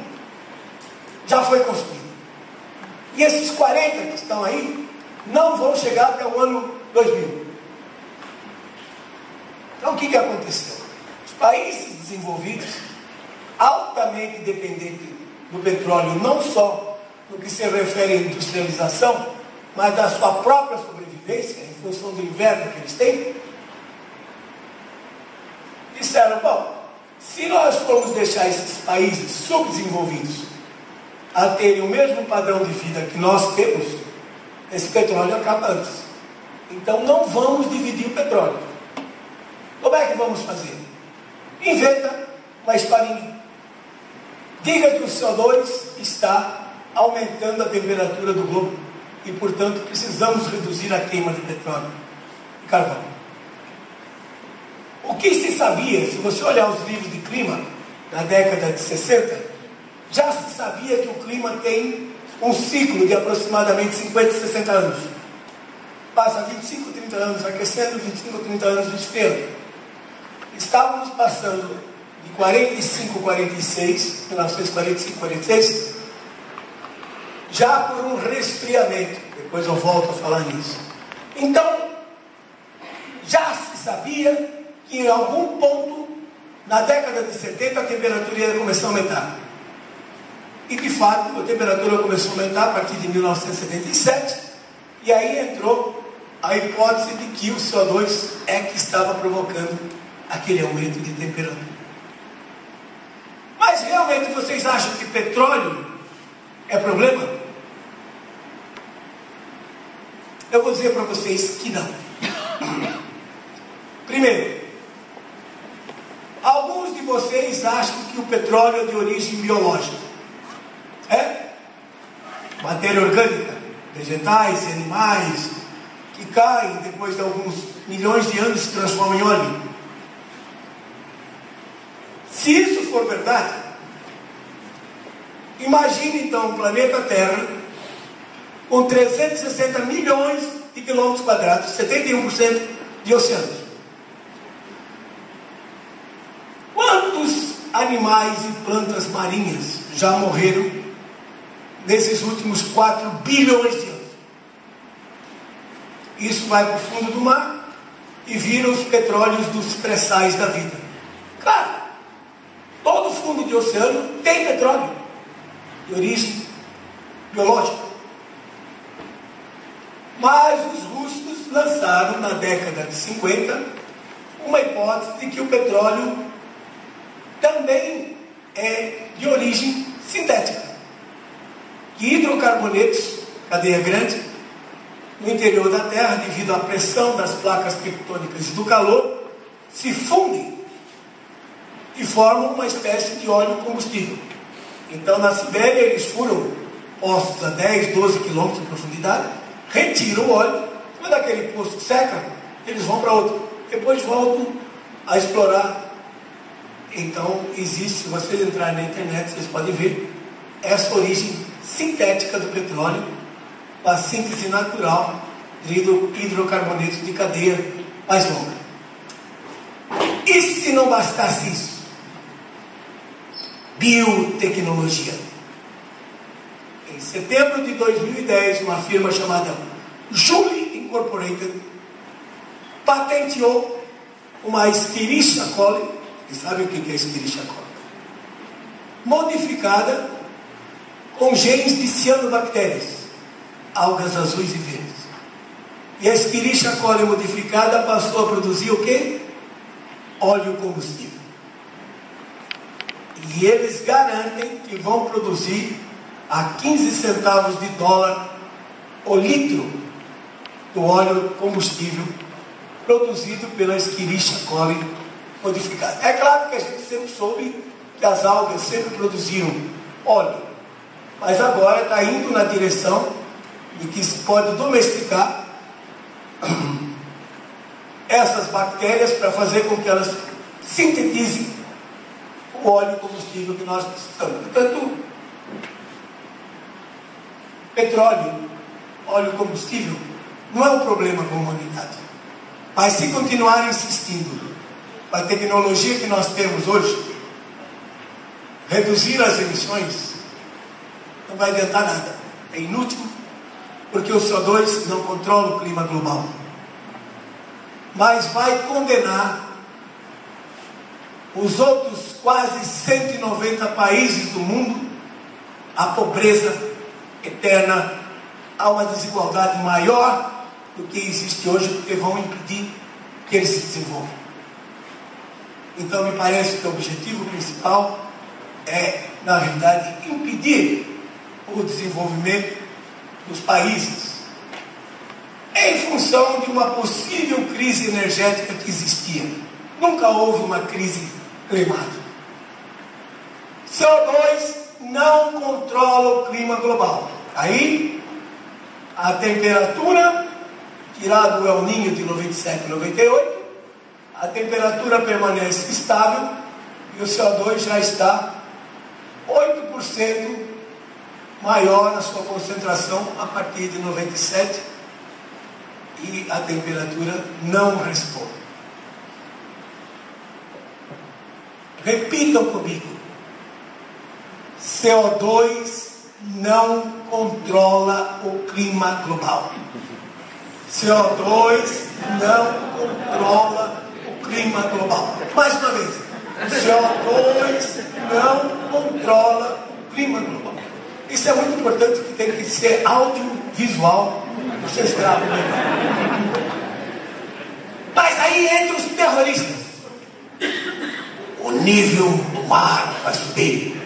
já foi construído. E esses 40% que estão aí não vão chegar até o ano 2000. Então o que aconteceu? Os países desenvolvidos, altamente dependentes do petróleo, não só no que se refere à industrialização, mas da sua própria sobrevivência, em função do inverno que eles têm, disseram, bom, se nós formos deixar esses países subdesenvolvidos a terem o mesmo padrão de vida que nós temos, esse petróleo acaba antes. Então não vamos dividir o petróleo. Como é que vamos fazer? Inventa uma historinha. Diga que o CO2 está aumentando a temperatura do globo e, portanto, precisamos reduzir a queima de petróleo e carvão. O que se sabia, se você olhar os livros de clima na década de 60, já se sabia que o clima tem um ciclo de aproximadamente 50, 60 anos. Passa 25, 30 anos aquecendo, 25, 30 anos esfriando. Estávamos passando de 45, 46, 1945, 46, já por um resfriamento. Depois eu volto a falar nisso. Então, já se sabia que em algum ponto, na década de 70, a temperatura ia começar a aumentar. E de fato, a temperatura começou a aumentar a partir de 1977, e aí entrou a hipótese de que o CO2 é que estava provocando aquele aumento de temperatura. Mas realmente vocês acham que petróleo é problema? Eu vou dizer para vocês que não. Primeiro, alguns de vocês acham que o petróleo é de origem biológica. É? Matéria orgânica, vegetais e animais, que caem depois de alguns milhões de anos e se transformam em óleo. Se isso for verdade, imagine então o planeta Terra com 360 milhões de quilômetros quadrados, 71% de oceanos. Quantos animais e plantas marinhas já morreram nesses últimos 4 bilhões de anos? Isso vai para o fundo do mar e vira os petróleos dos pré-sais da vida. Claro, todo fundo de oceano tem petróleo de origem biológica. Mas os russos lançaram na década de 50 uma hipótese de que o petróleo também é de origem sintética. Que hidrocarbonetos, cadeia grande, no interior da Terra, devido à pressão das placas tectônicas e do calor, se fundem e formam uma espécie de óleo combustível. Então, na Sibéria, eles furam poços a 10, 12 quilômetros de profundidade, retiram o óleo, quando aquele poço seca, eles vão para outro. Depois voltam a explorar. Então, existe, se vocês entrarem na internet, vocês podem ver essa origem sintética do petróleo, a síntese natural de hidrocarbonetos de cadeia mais longa. E se não bastasse isso? Biotecnologia. Em setembro de 2010, uma firma chamada Joule Incorporated patenteou uma Escherichia coli. Vocês sabem o que é Escherichia coli? Modificada com genes de cianobactérias, algas azuis e verdes. E a Escherichia coli modificada passou a produzir o quê? Óleo combustível. E eles garantem que vão produzir a 15 centavos de dólar o litro do óleo combustível produzido pela Escherichia coli modificada. É claro que a gente sempre soube que as algas sempre produziram óleo, mas agora está indo na direção de que se pode domesticar essas bactérias para fazer com que elas sintetizem o óleo combustível que nós precisamos. Portanto, petróleo, óleo combustível, não é um problema para a humanidade. Mas se continuar insistindo com a tecnologia que nós temos hoje, reduzir as emissões, não vai adiantar nada. É inútil, porque o CO2 não controla o clima global. Mas vai condenar os outros quase 190 países do mundo à pobreza eterna, a uma desigualdade maior do que existe hoje, porque vão impedir que eles se desenvolvam. Então, me parece que o objetivo principal é, na verdade, impedir o desenvolvimento dos países em função de uma possível crise energética que existia. Nunca houve uma crise climática. CO2 não controla o clima global. Aí, a temperatura, tirado o El Niño de 97 e 98, a temperatura permanece estável e o CO2 já está 8% maior na sua concentração a partir de 97 e a temperatura não responde. Repitam comigo: CO2 não controla o clima global. CO2 não controla o clima global. Mais uma vez: CO2 não controla o clima global. Isso é muito importante, que tem que ser audiovisual. Vocês gravam melhor. Mas aí entra os terroristas. O nível do mar vai subir.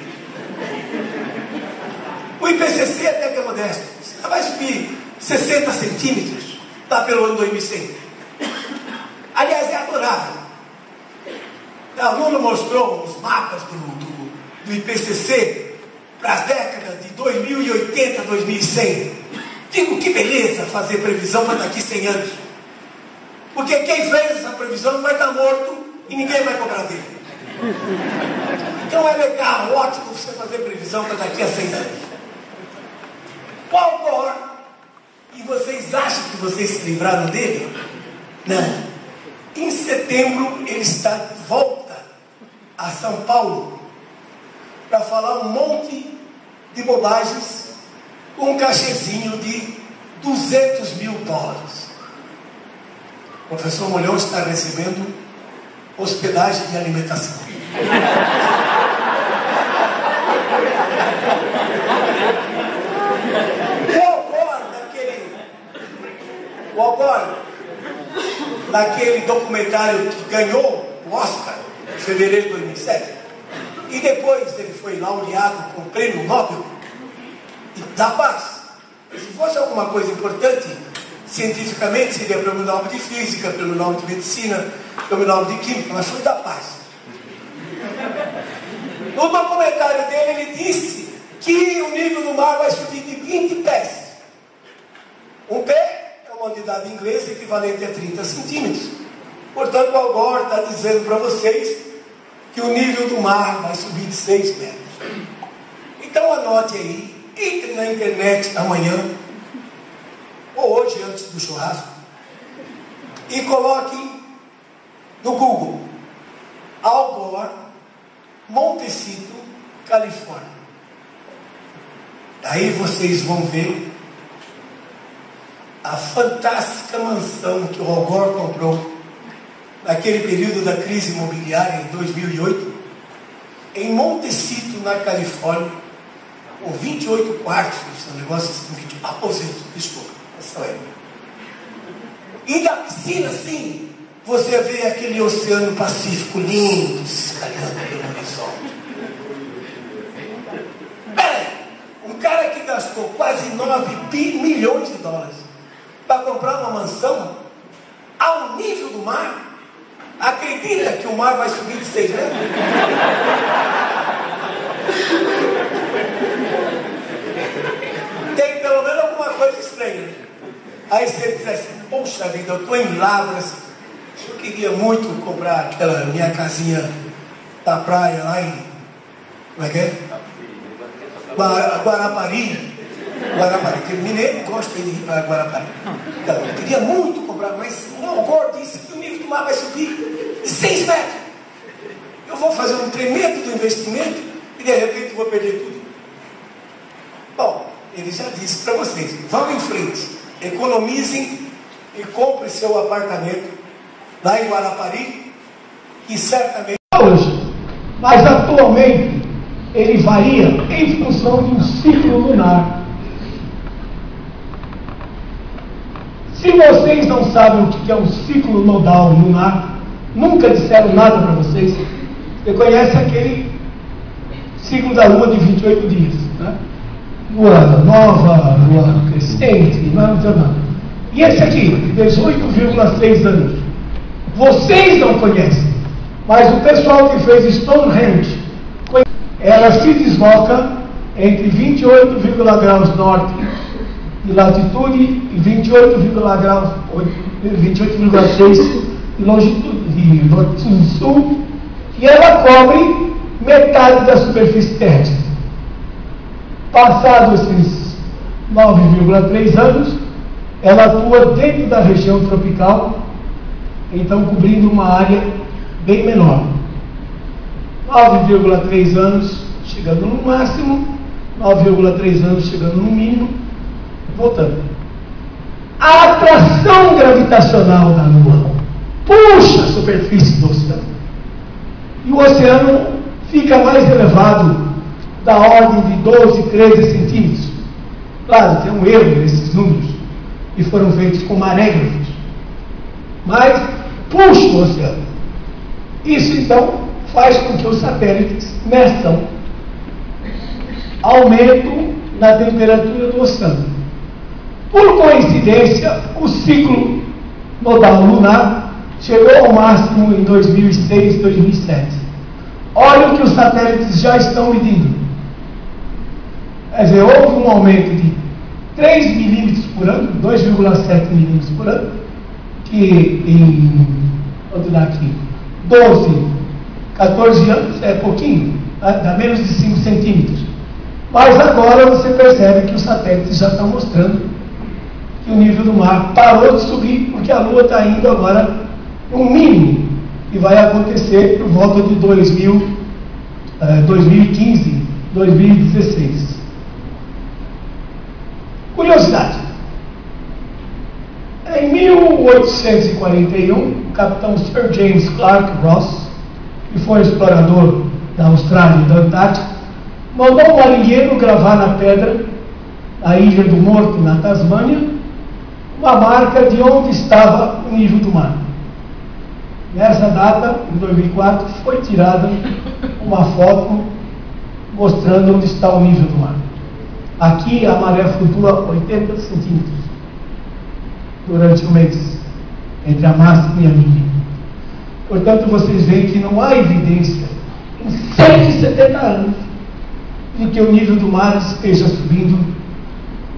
O IPCC até que é modesto. Vai subir 60 centímetros. Está pelo ano 2100. Aliás, é adorável. A Lula mostrou os mapas do IPCC para as décadas de 2080 a 2100. Digo, que beleza fazer previsão para daqui 100 anos. Porque quem fez essa previsão vai estar morto e ninguém vai cobrar dele. Então é legal, ótimo você fazer previsão para daqui a 100 anos. Qual Gore? E vocês acham que vocês se livraram dele? Não. Em setembro ele está de volta a São Paulo para falar um monte de bobagens com um cachezinho de 200 mil dólares. O professor Molhão está recebendo hospedagem e alimentação. O Al Gore, naquele documentário que ganhou o Oscar em fevereiro de 2007, e depois ele foi laureado com o prêmio Nobel da Paz. Se fosse alguma coisa importante, cientificamente, seria prêmio Nobel de Física, prêmio Nobel de Medicina, prêmio Nobel de Química, mas foi da Paz. No documentário dele, ele disse que o nível do mar vai subir de 20 pés. Um pé é uma unidade inglesa equivalente a 30 centímetros. Portanto, o Al Gore está dizendo para vocês que o nível do mar vai subir de 6 metros. Então anote aí, entre na internet amanhã, ou hoje antes do churrasco, e coloque no Google Al Gore, Montecito, Califórnia. Daí vocês vão ver a fantástica mansão que o Al Gore comprou naquele período da crise imobiliária em 2008, em Montecito, na Califórnia, com 28 quartos, um negócio assim, aposento, desculpa, essa é. E da piscina, assim, você vê aquele oceano Pacífico lindo, se espalhando pelo horizonte. Peraí, um cara que gastou quase 9 milhões de dólares para comprar uma mansão ao nível do mar, acredita que o mar vai subir de 6 metros? Tem pelo menos alguma coisa estranha. Aí você diz assim, poxa vida, eu estou em Lavras, eu queria muito comprar aquela minha casinha da praia lá em, como é que é? Guarapari, que mineiro gosta de ir para Guarapari. Então, eu queria muito comprar, mas o Al Gore disse que o nível do mar vai subir de 6 metros. Eu vou fazer um tremendo investimento e de repente vou perder tudo. Bom, ele já disse para vocês, vão em frente, economizem e comprem seu apartamento lá em Guarapari, que certamente hoje, mas atualmente ele varia em função de um ciclo lunar. Se vocês não sabem o que é um ciclo nodal lunar, nunca disseram nada para vocês, você conhece aquele ciclo da Lua de 28 dias, né? Lua nova, lua crescente, não sei nada. E esse aqui, 18,6 anos. Vocês não conhecem, mas o pessoal que fez Stonehenge, ela se desloca entre 28, graus norte de latitude e 28,6 de longitude sul, e ela cobre metade da superfície terrestre. Passados esses 9,3 anos, ela atua dentro da região tropical, então cobrindo uma área bem menor. 9,3 anos chegando no máximo, 9,3 anos chegando no mínimo, voltando. A atração gravitacional da Lua puxa a superfície do oceano. E o oceano fica mais elevado, da ordem de 12, 13 centímetros. Claro, tem um erro nesses números, e foram feitos com marégrafos. Mas puxa o oceano. Isso, então, faz com que os satélites meçam aumento na temperatura do oceano. Por coincidência, o ciclo nodal lunar chegou ao máximo em 2006, 2007. Olha o que os satélites já estão medindo. Quer dizer, houve um aumento de 3 milímetros por ano, 2,7 milímetros por ano, que em, vamos dar aqui, 12, 14 anos é pouquinho, dá menos de 5 centímetros. Mas agora você percebe que os satélites já estão mostrando que o nível do mar parou de subir, porque a Lua está indo agora no mínimo, que vai acontecer por volta de 2015, 2016. Curiosidade. Em 1841, o capitão Sir James Clark Ross, que foi explorador da Austrália e da Antártica, mandou um marinheiro gravar na pedra, na Ilha do Morto, na Tasmânia, uma marca de onde estava o nível do mar. Nessa data, em 2004, foi tirada uma foto mostrando onde está o nível do mar. Aqui a maré flutua 80 centímetros durante o mês, entre a máxima e a mínima. Portanto, vocês veem que não há evidência em 170 anos de que o nível do mar esteja subindo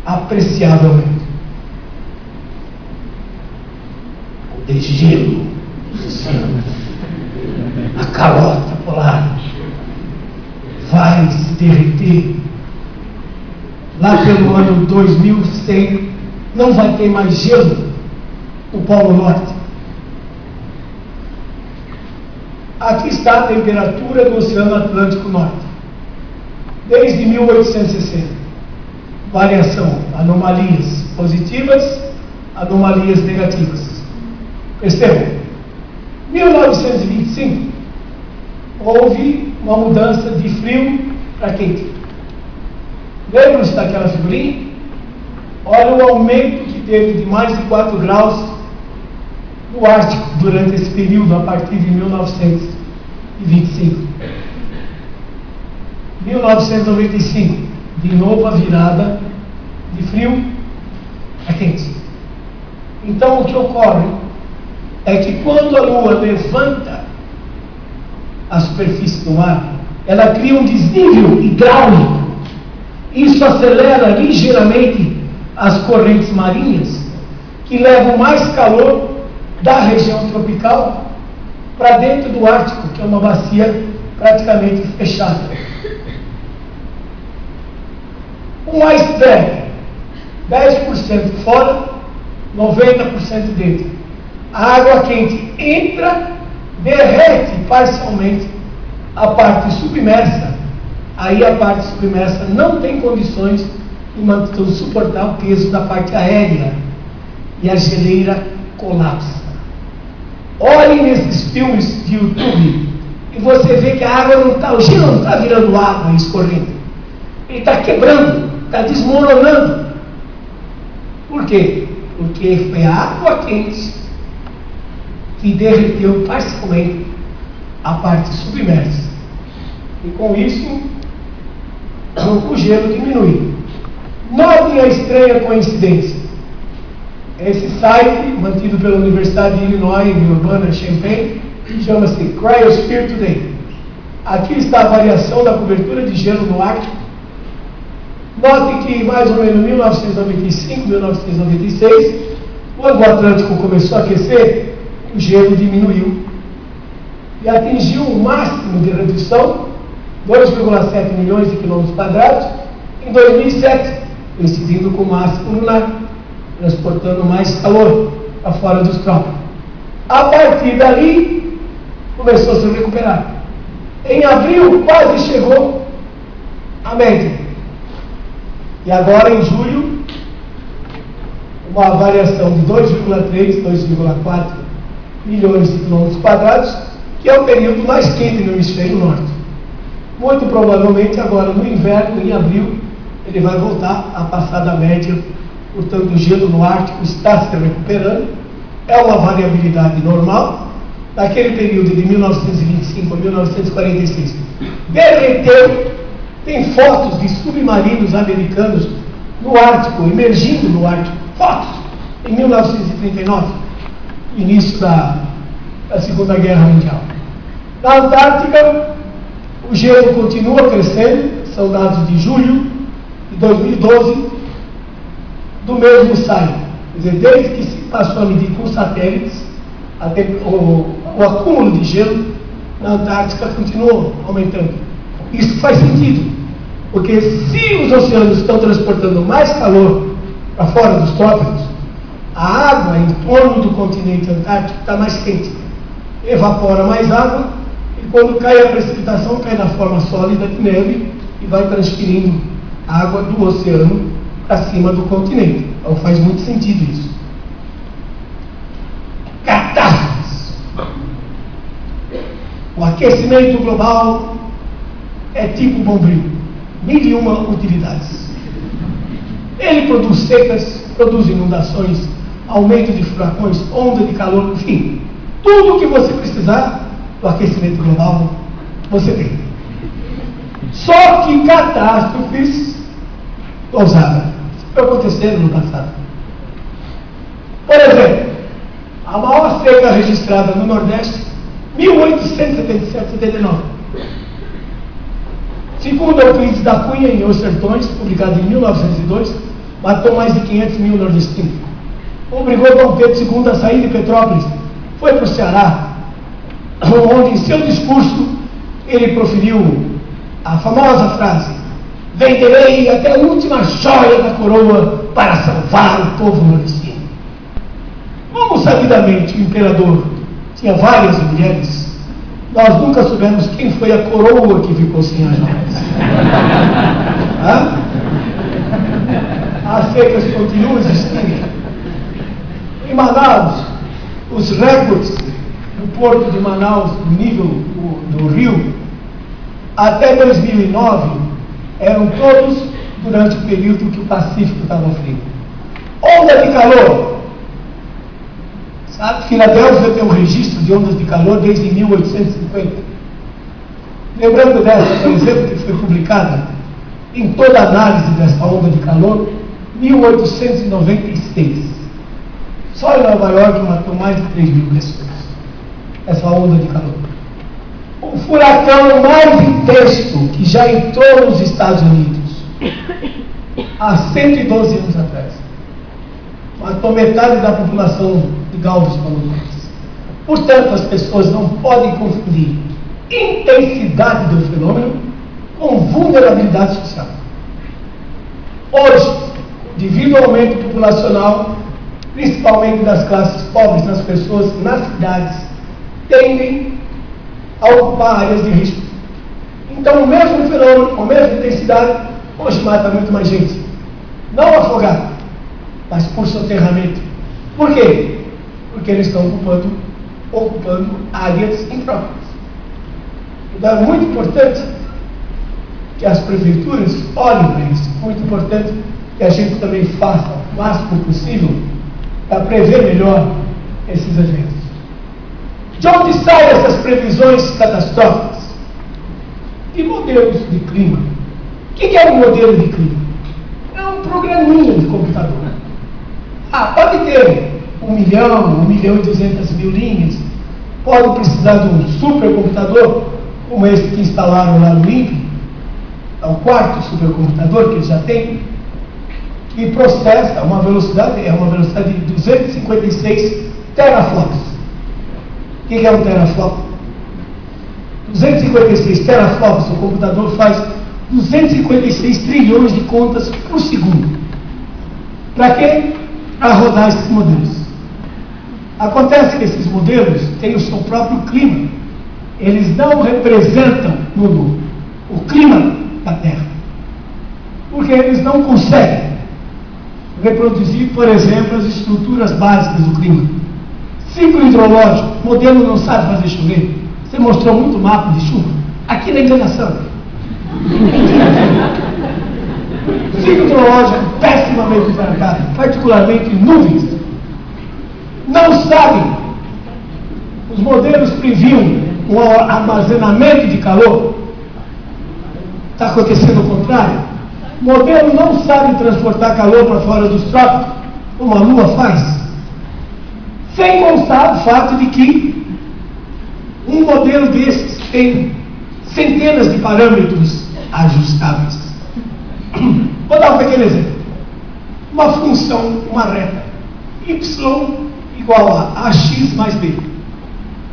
apreciavelmente. O degelo dos oceanos, a calota polar, vai se derreter. Lá pelo ano 2100, não vai ter mais gelo no Polo Norte. Aqui está a temperatura do Oceano Atlântico Norte, desde 1860. Variação, anomalias positivas, anomalias negativas. Percebam, 1925, houve uma mudança de frio para quente. Lembram-se daquela figurinha? Olha o aumento que teve de mais de 4 graus no Ártico durante esse período, a partir de 1925. 1995, de novo a virada de frio a quente. Então o que ocorre é que quando a Lua levanta a superfície do mar, ela cria um desnível hidráulico. Isso acelera ligeiramente as correntes marinhas, que levam mais calor da região tropical para dentro do Ártico, que é uma bacia praticamente fechada. Um iceberg, 10% fora, 90% dentro. A água quente entra, derrete parcialmente a parte submersa. Aí a parte submersa não tem condições de suportar o peso da parte aérea e a geleira colapsa. Olhem nesses filmes de YouTube e você vê que a água não está, o gelo não está virando água e escorrendo. Ele está quebrando, está desmoronando. Por quê? Porque foi a água quente que derreteu parcialmente a parte submersa. E com isso, o gelo diminui. Notem a estranha coincidência. Esse site, mantido pela Universidade de Illinois em Urbana-Champaign, chama-se Cryosphere Today. Aqui está a variação da cobertura de gelo no Ártico. Notem que mais ou menos em 1995, 1996, quando o Atlântico começou a aquecer, o gelo diminuiu e atingiu um máximo de redução, 2,7 milhões de quilômetros quadrados, em 2007, coincidindo com o máximo lunar, transportando mais calor para fora dos trópicos. A partir dali, começou a se recuperar. Em abril, quase chegou à média. E agora, em julho, uma variação de 2,3, 2,4 milhões de quilômetros quadrados, que é o período mais quente no hemisfério norte. Muito provavelmente, agora no inverno, em abril, ele vai voltar a passar da média. Portanto, o gelo no Ártico está se recuperando. É uma variabilidade normal. Naquele período de 1925 a 1946, derreteu. Tem fotos de submarinos americanos no Ártico, emergindo no Ártico. Fotos! Em 1939, início da Segunda Guerra Mundial. Na Antártica, o gelo continua crescendo. São dados de julho de 2012, do mesmo site. Quer dizer, desde que se passou a medir com satélites, o acúmulo de gelo na Antártica continuou aumentando. Isso faz sentido, porque se os oceanos estão transportando mais calor para fora dos trópicos, a água em torno do continente antártico está mais quente, evapora mais água, e quando cai a precipitação, cai na forma sólida de neve e vai transferindo água do oceano para cima do continente. Então faz muito sentido isso. Catástrofes. O aquecimento global é tipo Bombril. 1001 utilidades. Ele produz secas, produz inundações, aumento de furacões, onda de calor, enfim, tudo o que você precisar do aquecimento global, você tem. Só que catástrofes ousadas aconteceram no passado. Por exemplo, a maior seca registrada no Nordeste, 1877-79. Segundo Euclides da Cunha, em Os Sertões, publicado em 1902, matou mais de 500 mil nordestinos. Obrigou Dom Pedro II a sair de Petrópolis. Foi para o Ceará, onde em seu discurso ele proferiu a famosa frase: venderei até a última joia da coroa para salvar o povo nordestino. Como sabidamente o imperador tinha várias mulheres, nós nunca soubemos quem foi a coroa que ficou sem as joias. As secas continuam existindo. Em Manaus, os recordes do porto de Manaus, no nível do rio, até 2009, eram todos durante o período que o Pacífico estava frio. Onda de calor. Sabe, Filadélfia tem um registro de ondas de calor desde 1850. Lembrando dessa, por exemplo, que foi publicada em toda a análise dessa onda de calor, 1896. Só em Nova York matou mais de 3 mil pessoas. Essa onda de calor. O furacão mais intenso que já entrou nos Estados Unidos há 112 anos atrás. Matou metade da população de Galvez para o país. Portanto, as pessoas não podem confundir intensidade do fenômeno com vulnerabilidade social. Hoje, devido ao aumento populacional, principalmente das classes pobres, as pessoas nas cidades tendem a ocupar áreas de risco. Então, o mesmo fenômeno, com a mesma intensidade, hoje mata muito mais gente. Não afogado, mas por soterramento. Por quê? Porque eles estão ocupando áreas impróprias. Então, é muito importante que as prefeituras olhem para isso. Muito importante que a gente também faça o máximo possível para prever melhor esses eventos. De onde saem essas previsões catastróficas? De modelos de clima. O que é um modelo de clima? É um programinha de computador. Pode ter 1 milhão, 1.200.000 linhas. Pode precisar de um supercomputador, como esse que instalaram lá no INPE. É o 4º supercomputador que eles já têm. E processa uma velocidade de 256 teraflops. O que é um teraflop? 256 teraflops, o computador faz 256 trilhões de contas por segundo. Para quê? Para rodar esses modelos. Acontece que esses modelos têm o seu próprio clima. Eles não representam o clima da Terra. Porque eles não conseguem reproduzir, por exemplo, as estruturas básicas do clima. Ciclo hidrológico, o modelo não sabe fazer chover. Você mostrou muito mapa de chuva. Aqui na enganação. Ciclo hidrológico pessimamente marcado, particularmente nuvens. Não sabem. Os modelos previam o armazenamento de calor. Está acontecendo o contrário. O modelo não sabe transportar calor para fora dos trópicos, como a Lua faz. Sem constar o fato de que um modelo desses tem centenas de parâmetros ajustáveis. Vou dar um pequeno exemplo. Uma função, uma reta, y igual a ax mais b.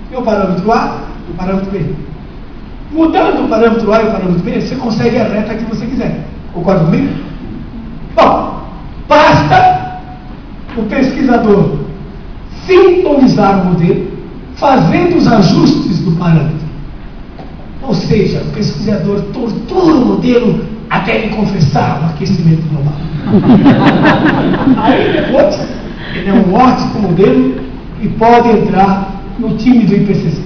Tem o parâmetro A e o parâmetro B. Mudando o parâmetro A e o parâmetro B, você consegue a reta que você quiser. Concorda comigo? Bom, basta o pesquisador sintonizar o modelo, fazendo os ajustes do parâmetro. Ou seja, o pesquisador tortura o modelo até ele confessar o aquecimento global. Aí depois, ele é um ótimo modelo e pode entrar no time do IPCC.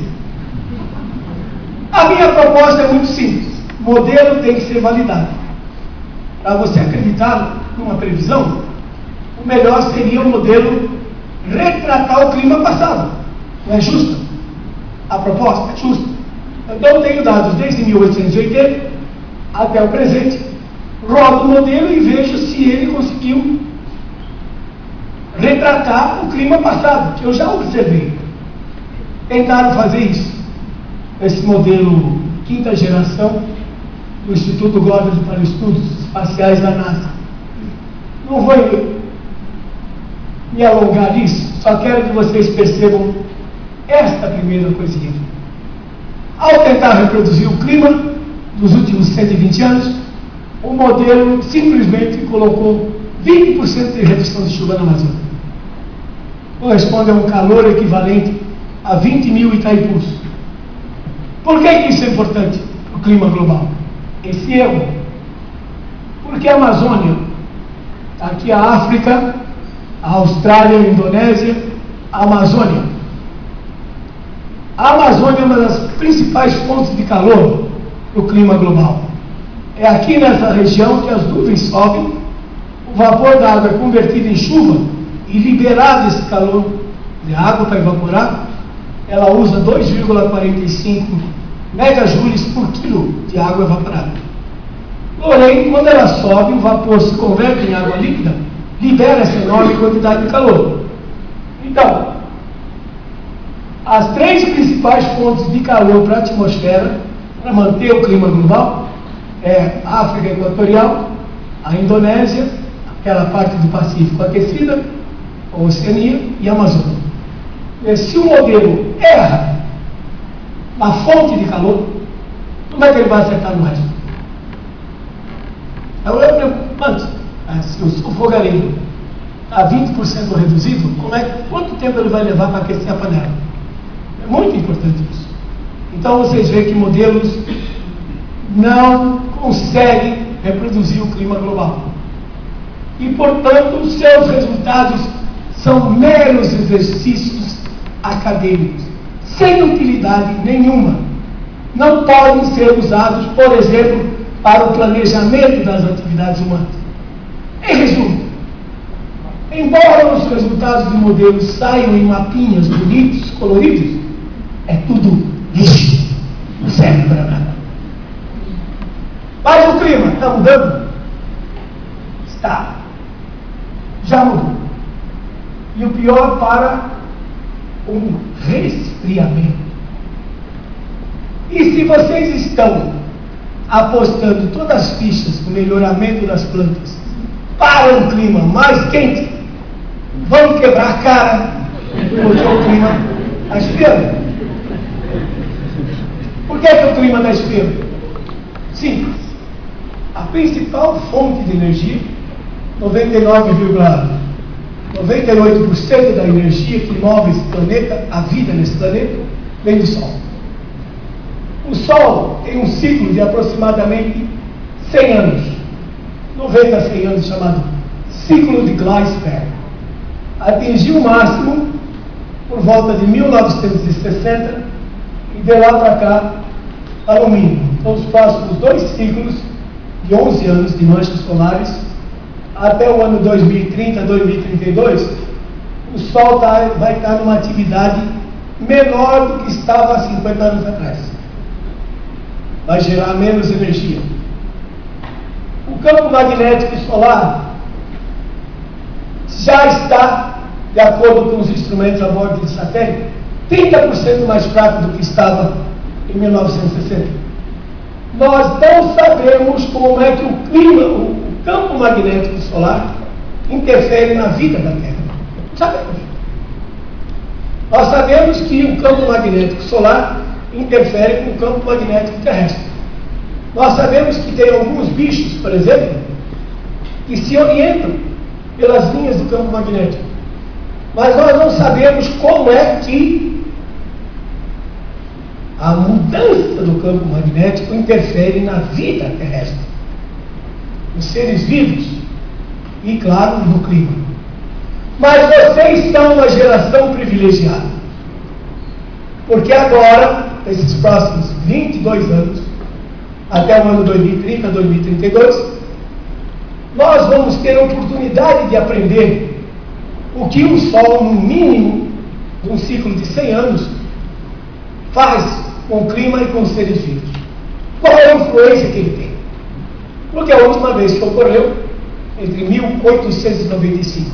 A minha proposta é muito simples. O modelo tem que ser validado. para você acreditar numa previsão, o melhor seria o modelo retratar o clima passado. Não é justo? A proposta é justa. Então eu tenho dados desde 1880 até o presente, rodo o modelo e vejo se ele conseguiu retratar o clima passado, que eu já observei. Tentaram fazer isso. Esse modelo quinta geração do Instituto Goddard para Estudos Espaciais da NASA. Não vou me alongar nisso, só quero que vocês percebam esta primeira coisinha. Ao tentar reproduzir o clima dos últimos 120 anos, o modelo simplesmente colocou 20% de redução de chuva na Amazônia. Corresponde a um calor equivalente a 20 mil Itaipus. Por que isso é importante para o clima global? Esse erro. Porque a Amazônia, aqui a África, a Austrália, a Indonésia, a Amazônia. A Amazônia é uma das principais fontes de calor para o clima global. É aqui nessa região que as nuvens sobem, o vapor da água é convertido em chuva e liberado esse calor de água para evaporar, ela usa 2,45 megajoules por quilo de água evaporada. Porém, quando ela sobe, o vapor se converte em água líquida, libera essa enorme quantidade de calor. Então, as três principais fontes de calor para a atmosfera, para manter o clima global, é a África Equatorial, a Indonésia, aquela parte do Pacífico aquecida, a Oceania e a Amazônia. E se o modelo erra na fonte de calor, como é que ele vai acertar no resto? Então é preocupante. Se o sul fogareiro está 20% reduzido, quanto tempo ele vai levar para aquecer a panela? É muito importante isso. Então vocês veem que modelos não conseguem reproduzir o clima global. E, portanto, os seus resultados são meros exercícios acadêmicos, sem utilidade nenhuma. Não podem ser usados, por exemplo, para o planejamento das atividades humanas. Em resumo, embora os resultados de modelos saiam em mapinhas bonitos, coloridos, é tudo lixo, não serve para nada. Mas o clima está mudando? Está. Já mudou. E o pior, para um resfriamento. E se vocês estão apostando todas as fichas no melhoramento das plantas para um clima mais quente, vão quebrar a cara porque o clima está esfriando. Por que o clima está esfriando? Simples. A principal fonte de energia, 99,98% da energia que move esse planeta, a vida nesse planeta, vem do Sol. O Sol tem um ciclo de aproximadamente 100 anos, 90 a 100 anos, chamado ciclo de Gleisberg. Atingiu o máximo por volta de 1960 e de lá para cá para o mínimo. Então, os próximos 2 ciclos de 11 anos de manchas solares, até o ano 2030, 2032, o Sol vai estar numa atividade menor do que estava há 50 anos atrás. Vai gerar menos energia. O campo magnético solar já está, de acordo com os instrumentos a bordo de satélite, 30% mais fraco do que estava em 1960. Nós não sabemos como é que o clima, o campo magnético solar, interfere na vida da Terra. Não sabemos. Nós sabemos que o campo magnético solar interfere com o campo magnético terrestre. Nós sabemos que tem alguns bichos, por exemplo, que se orientam pelas linhas do campo magnético. Mas nós não sabemos como é que a mudança do campo magnético interfere na vida terrestre, nos seres vivos e, claro, no clima. Mas vocês são uma geração privilegiada, porque agora, nesses próximos 22 anos, até o ano 2030, 2032, nós vamos ter a oportunidade de aprender o que o Sol, no mínimo de um ciclo de 100 anos, faz com o clima e com os seres vivos. Qual é a influência que ele tem? Porque a última vez que ocorreu, entre 1895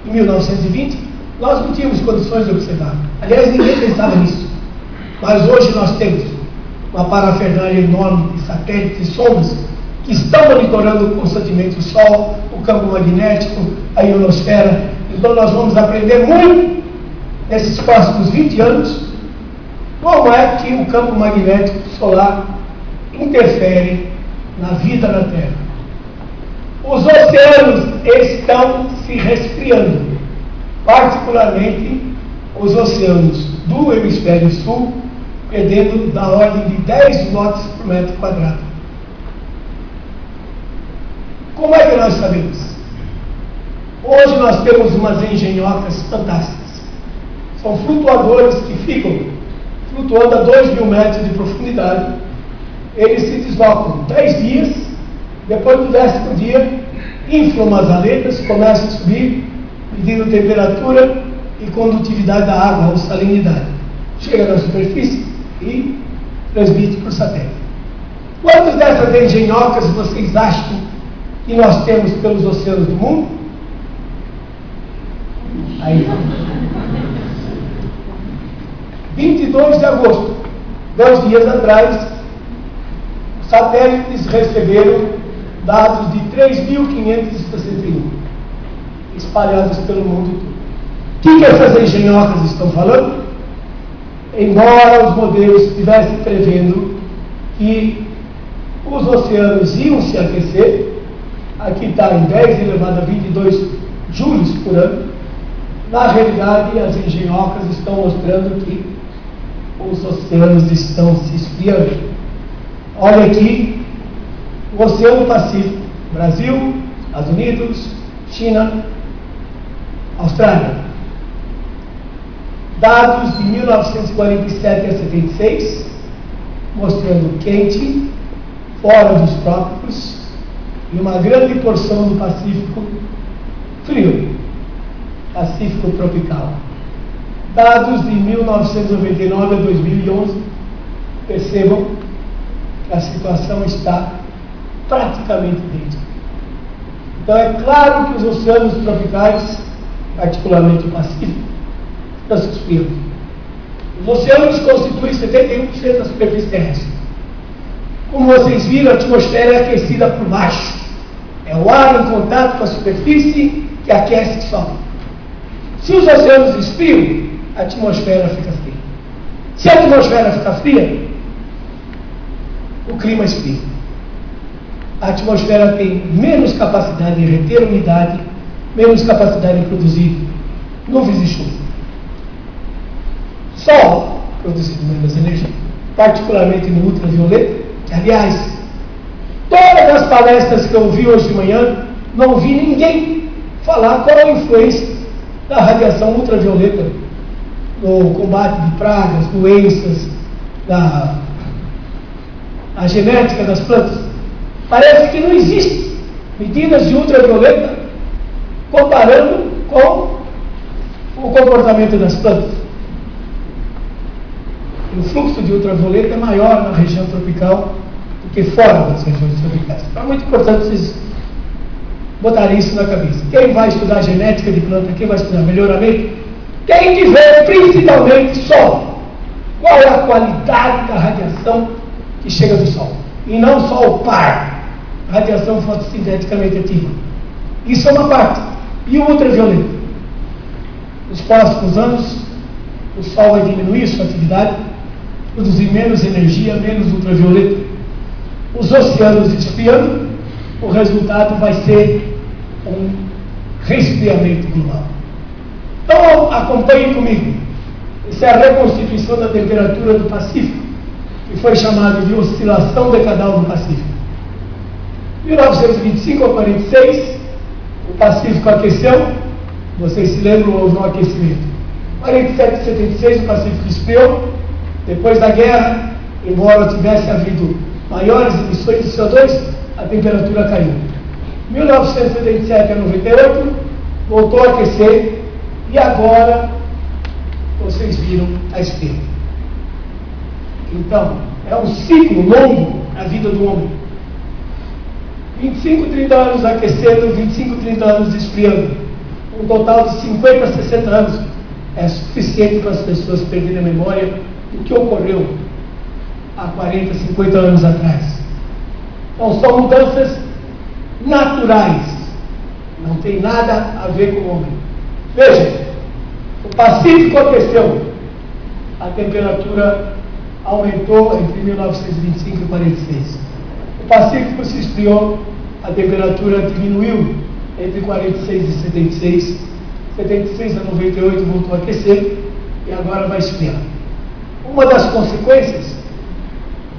e 1920, nós não tínhamos condições de observar. Aliás, ninguém pensava nisso. Mas hoje nós temos uma parafernália enorme de satélites e sondas que estão monitorando constantemente o Sol, o campo magnético, a ionosfera. Então nós vamos aprender muito nesses próximos 20 anos como é que o campo magnético solar interfere na vida na Terra. Os oceanos estão se resfriando, particularmente os oceanos do hemisfério sul, perdendo da ordem de 10 watts por metro quadrado. Como é que nós sabemos? Hoje nós temos umas engenhocas fantásticas. São flutuadores que ficam flutuando a 2.000 metros de profundidade. Eles se deslocam 10 dias, depois do 10º dia, inflam as aletas, começam a subir, medindo temperatura e condutividade da água, ou salinidade. Chega na superfície e transmite para o satélite. Quantas dessas engenhocas vocês acham que nós temos pelos oceanos do mundo? Aí. 22 de agosto, 2 dias atrás, os satélites receberam dados de 3.561 espalhados pelo mundo todo. O que essas engenhocas estão falando? Embora os modelos estivessem prevendo que os oceanos iam se aquecer, aqui está em 10 elevado a 22 joules por ano, na realidade as engenhocas estão mostrando que os oceanos estão se esfriando. Olha aqui, o Oceano Pacífico, Brasil, Estados Unidos, China, Austrália. Dados de 1947 a 76, mostrando quente, fora dos trópicos, e uma grande porção do Pacífico frio, Pacífico tropical. Dados de 1999 a 2011, percebam que a situação está praticamente idêntica. Então é claro que os oceanos tropicais, particularmente o Pacífico, estão se esfriando. Os oceanos constituem 71% da superfície terrestre. Como vocês viram, a atmosfera é aquecida por baixo. É o ar em contato com a superfície que aquece e sobe. Se os oceanos esfriam, a atmosfera fica fria. Se a atmosfera fica fria, o clima esfria. A atmosfera tem menos capacidade de reter umidade, menos capacidade de produzir nuvens e chuva. Sol produz menos energia, particularmente no ultravioleta. Aliás, todas as palestras que eu ouvi hoje de manhã, não ouvi ninguém falar qual é a influência da radiação ultravioleta no combate de pragas, doenças, a genética das plantas. Parece que não existe medidas de ultravioleta comparando com o comportamento das plantas. O fluxo de ultravioleta é maior na região tropical do que fora das regiões tropicais. Então é muito importante vocês botarem isso na cabeça. Quem vai estudar genética de planta, quem vai estudar melhoramento, tem que ver principalmente Sol. Qual é a qualidade da radiação que chega do Sol? E não só o par, radiação fotossinteticamente ativa. Isso é uma parte. E o ultravioleta? Nos próximos anos, o Sol vai diminuir sua atividade, produzir menos energia, menos ultravioleta. Os oceanos esfriando, o resultado vai ser um resfriamento global. Então, acompanhe comigo. Essa é a reconstituição da temperatura do Pacífico, que foi chamada de oscilação decadal do Pacífico. 1925 a 46, o Pacífico aqueceu. Vocês se lembram, houve um aquecimento. 47 a 76, o Pacífico esfriou. Depois da guerra, embora tivesse havido maiores emissões de CO2, a temperatura caiu. 1977 a 98, voltou a aquecer, e agora vocês viram a esquerda. Então, é um ciclo longo na vida do homem. 25, 30 anos aquecendo, 25, 30 anos esfriando. Um total de 50, 60 anos é suficiente para as pessoas perderem a memória do que ocorreu há 40, 50 anos atrás. Então, são mudanças naturais. Não tem nada a ver com o homem. Veja, o Pacífico aqueceu. A temperatura aumentou entre 1925 e 1946. O Pacífico se esfriou, a temperatura diminuiu entre 46 e 76. 76 a 98 voltou a aquecer e agora vai esfriar. Uma das consequências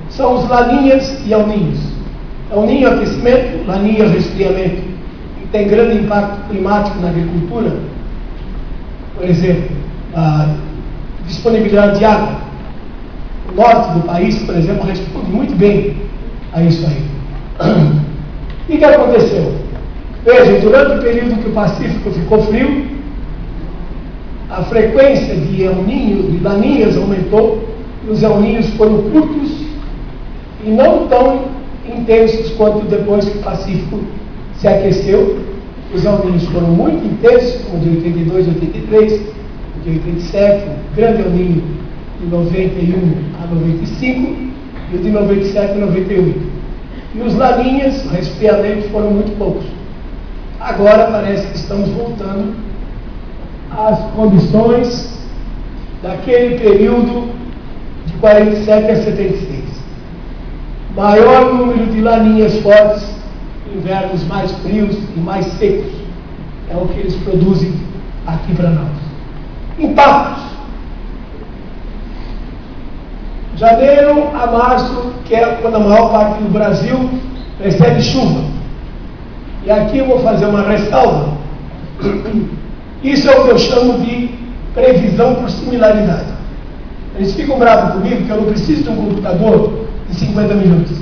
são os laninhas e alninhos. El Niño aquecimento, laninha resfriamento, que tem grande impacto climático na agricultura. Por exemplo, a disponibilidade de água. O norte do país, por exemplo, responde muito bem a isso aí. E o que aconteceu? Veja, durante o período que o Pacífico ficou frio, a frequência de El Niño, de laninhas aumentou, e os El Niños foram curtos e não tão intensos quanto depois que o Pacífico se aqueceu. Os El Niños foram muito intensos, como de 82 a 83, de 87, o grande El Niño de 91 a 95 e o de 97 a 98. E os laninhas, resfriamentos, foram muito poucos. Agora parece que estamos voltando às condições daquele período de 47 a 76. Maior número de laninhas fortes, invernos mais frios e mais secos. É o que eles produzem aqui para nós. Impactos. Janeiro a março, que é quando a maior parte do Brasil recebe chuva. E aqui eu vou fazer uma ressalva. Isso é o que eu chamo de previsão por similaridade. Eles ficam bravos comigo que eu não preciso de um computador de 50 minutos.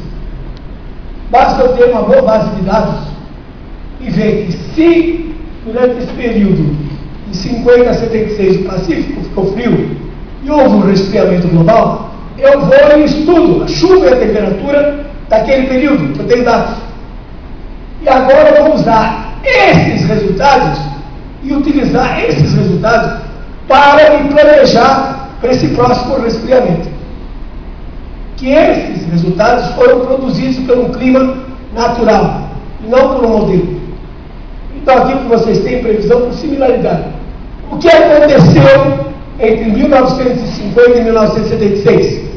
Basta eu ter uma boa base de dados e ver que se durante esse período de 50 a 76 o Pacífico ficou frio e houve um resfriamento global, eu vou e estudo a chuva e a temperatura daquele período, que eu tenho dados. E agora eu vou usar esses resultados e utilizar esses resultados para me planejar para esse próximo resfriamento. Que esses resultados foram produzidos por um clima natural, e não por um modelo. Então aqui que vocês têm previsão por similaridade. O que aconteceu entre 1950 e 1976?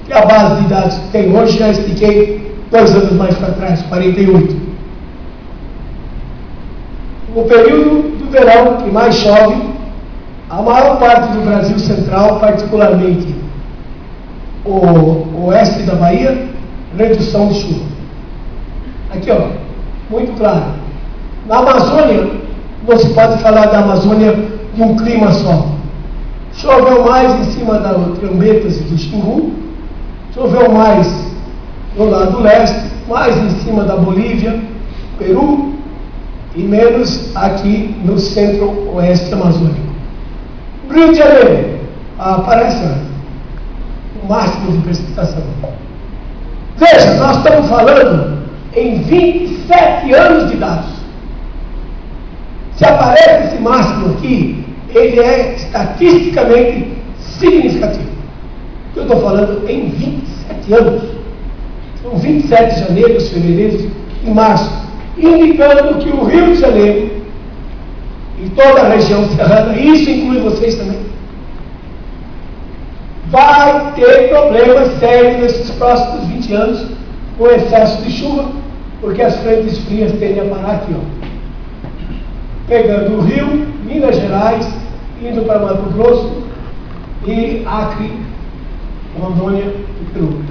Que a base de dados que tem hoje, já expliquei 2 anos mais para trás, 48. No período do verão, que mais chove, a maior parte do Brasil central, particularmente o oeste da Bahia, redução de chuva. Aqui, ó, muito claro. Na Amazônia, não se pode falar da Amazônia de um clima só. Choveu mais em cima da Trombetas e do Xingu, choveu mais no lado leste, mais em cima da Bolívia, Peru, e menos aqui no centro-oeste amazônico. Rio de Janeiro, aparece o máximo de precipitação. Veja, nós estamos falando em 27 anos de dados. Se aparece esse máximo aqui, ele é estatisticamente significativo. Eu estou falando em 27 anos. São 27 de janeiro, fevereiro e março, indicando que o Rio de Janeiro e toda a região serrana, isso inclui vocês também, vai ter problemas sérios nesses próximos 20 anos com excesso de chuva, porque as frentes frias tendem a parar aqui, ó, pegando o Rio, Minas Gerais, indo para Mato Grosso e Acre, Rondônia e Peru.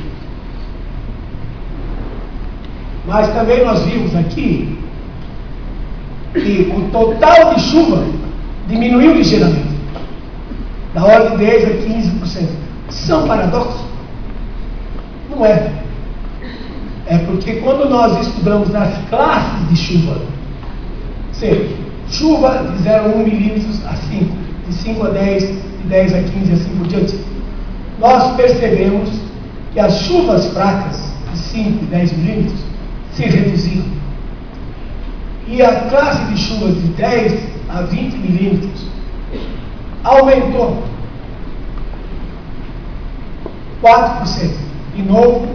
Mas também nós vimos aqui que o total de chuva diminuiu ligeiramente, da ordem de 10 a 15%. Isso é um paradoxo? Não é. é porque quando nós estudamos as classes de chuva, ou seja, chuva de 0,1 milímetros a 5, de 5 a 10, de 10 a 15, assim por diante, nós percebemos que as chuvas fracas de 5 e 10 milímetros se reduziram. E a classe de chuva de 10 a 20 milímetros aumentou 4%. De novo,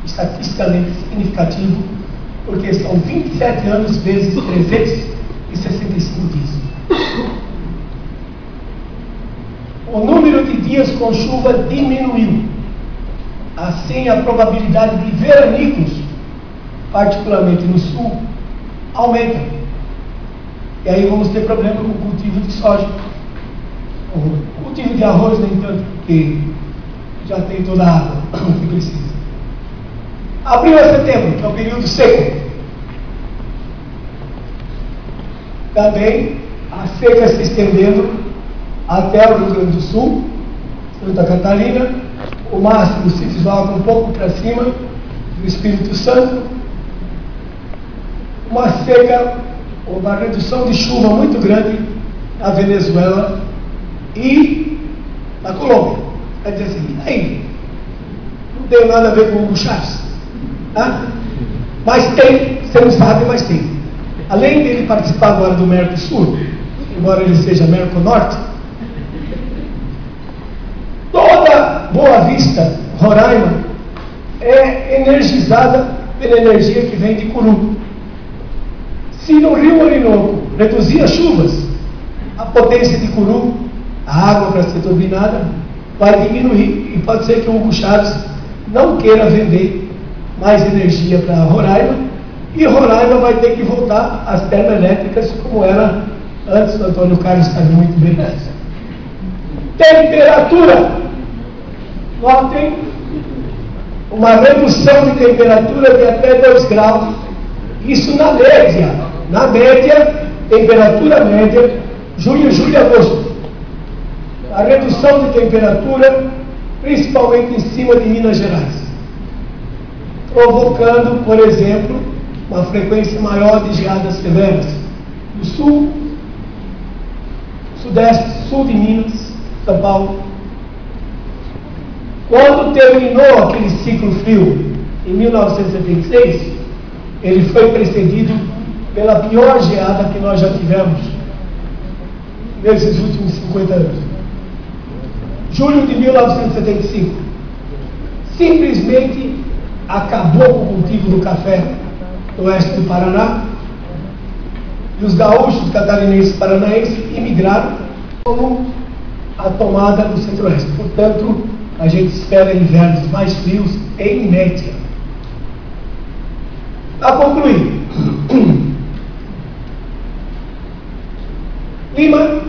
estatisticamente significativo, porque são 27 anos vezes 365 dias. O número de dias com chuva diminuiu. Assim, a probabilidade de veranicos, particularmente no sul, aumenta. E aí vamos ter problema com o cultivo de soja. O cultivo de arroz, nem tanto, porque já tem toda a água que precisa. Abril a setembro, que é o período seco. Também a seca se estendendo até o Rio Grande do Sul, Santa Catarina, o máximo se desloca um pouco para cima do Espírito Santo. Uma seca, uma redução de chuva muito grande na Venezuela e na Colômbia. Quer dizer assim, aí, não tem nada a ver com o Hugo Chávez. Tá? Mas tem, você não sabe, mas tem. Além dele participar agora do Mercosul, embora ele seja Merconorte, toda Boa Vista, Roraima, é energizada pela energia que vem de Curu. Se no Rio Orinoco reduzir as chuvas, a potência de Curu, a água para ser turbinada, vai diminuir, e pode ser que o Hugo Chávez não queira vender mais energia para Roraima, e Roraima vai ter que voltar às termoelétricas como era antes. O Antônio Carlos sabe muito bem disso. Temperatura. Notem uma redução de temperatura de até 2 graus. Isso na média. Na média, temperatura média, junho, julho e agosto. A redução de temperatura, principalmente em cima de Minas Gerais, provocando, por exemplo, uma frequência maior de geadas severas no sul, sudeste, sul de Minas, São Paulo. Quando terminou aquele ciclo frio em 1976, ele foi precedido pela pior geada que nós já tivemos nesses últimos 50 anos. Julho de 1975. Simplesmente acabou com o cultivo do café no oeste do Paraná, e os gaúchos catarinenses paranaenses imigraram como a tomada do centro-oeste. Portanto, a gente espera invernos mais frios em média. Para concluir, clima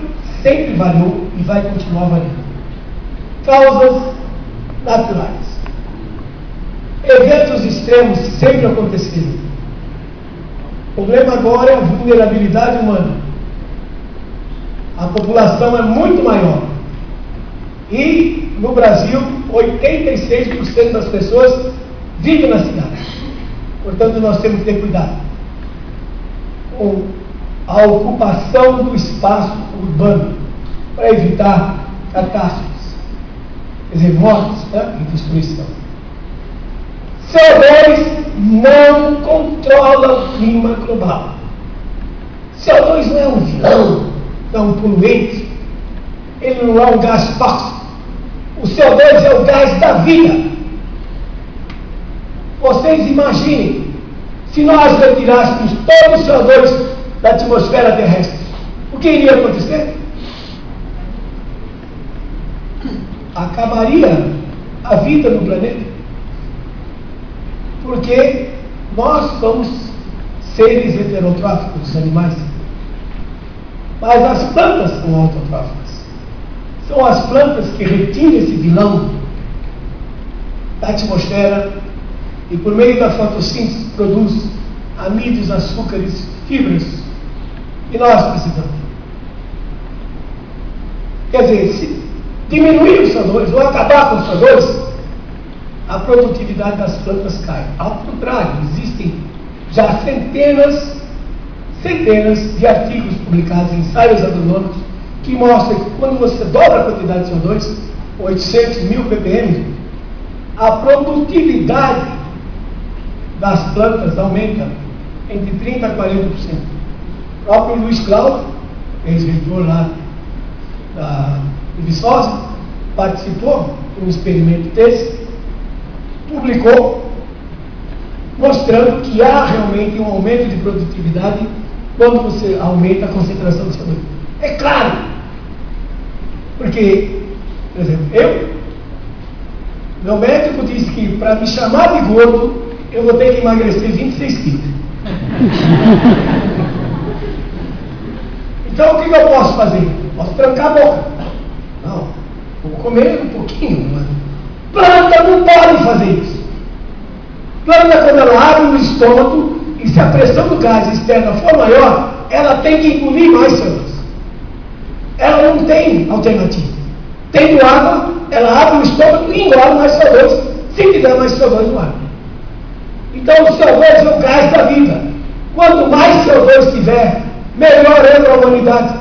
sempre variou e vai continuar variando. Causas naturais. Eventos extremos sempre aconteceram. O problema agora é a vulnerabilidade humana. A população é muito maior. E, no Brasil, 86% das pessoas vivem na cidade. Portanto, nós temos que ter cuidado com a ocupação do espaço urbano para evitar catástrofes, quer dizer, mortes, né, e destruição. CO2 não controla o clima global. CO2 não é um vilão, não é um poluente, ele não é um gás tóxico. O CO2 é o gás da vida. Vocês imaginem, se nós retirássemos todo o CO2 da atmosfera terrestre, o que iria acontecer? Acabaria a vida no planeta. Porque nós somos seres heterotróficos, os animais. Mas as plantas são autotróficas. São as plantas que retiram esse vilão da atmosfera e, por meio da fotossíntese, produz amídeos, açúcares, fibras que nós precisamos. Quer dizer, se diminuir o CO2 ou acabar com o CO2, a produtividade das plantas cai. Ao contrário, existem já centenas de artigos publicados em ensaios agronômicos que mostram que quando você dobra a quantidade de CO2, 800 mil ppm, a produtividade das plantas aumenta entre 30% a 40%. O próprio Luiz Cláudio, ex-reitor lá da Viçosa, participou de um experimento desse, publicou, mostrando que há realmente um aumento de produtividade quando você aumenta a concentração de CO2. É claro, porque, por exemplo, meu médico disse que para me chamar de gordo, eu vou ter que emagrecer 26 quilos. Então, o que eu posso fazer? Posso trancar a boca. Não, vou comer um pouquinho. Mas planta não pode fazer isso. Planta, quando ela abre o estômago, e se a pressão do gás externa for maior, ela tem que engolir mais CO2. Ela não tem alternativa. Tendo água, ela abre o estômago e engole mais CO2, se tiver mais CO2 no ar. Então o CO2 é o gás da vida. Quanto mais CO2 tiver, melhor é para a humanidade.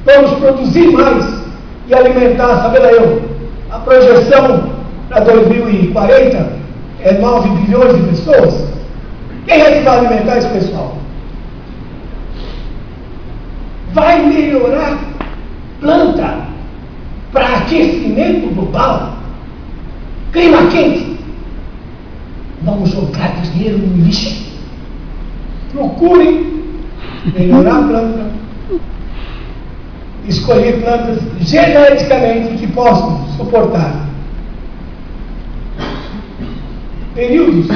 Vamos produzir mais e alimentar, sabe lá eu, a projeção para 2040 é 9 bilhões de pessoas. Quem é que vai alimentar esse pessoal? Vai melhorar planta para aquecimento global, clima quente. Vamos jogar dinheiro no lixo. Procure melhorar a planta, escolher plantas geneticamente que possam suportar períodos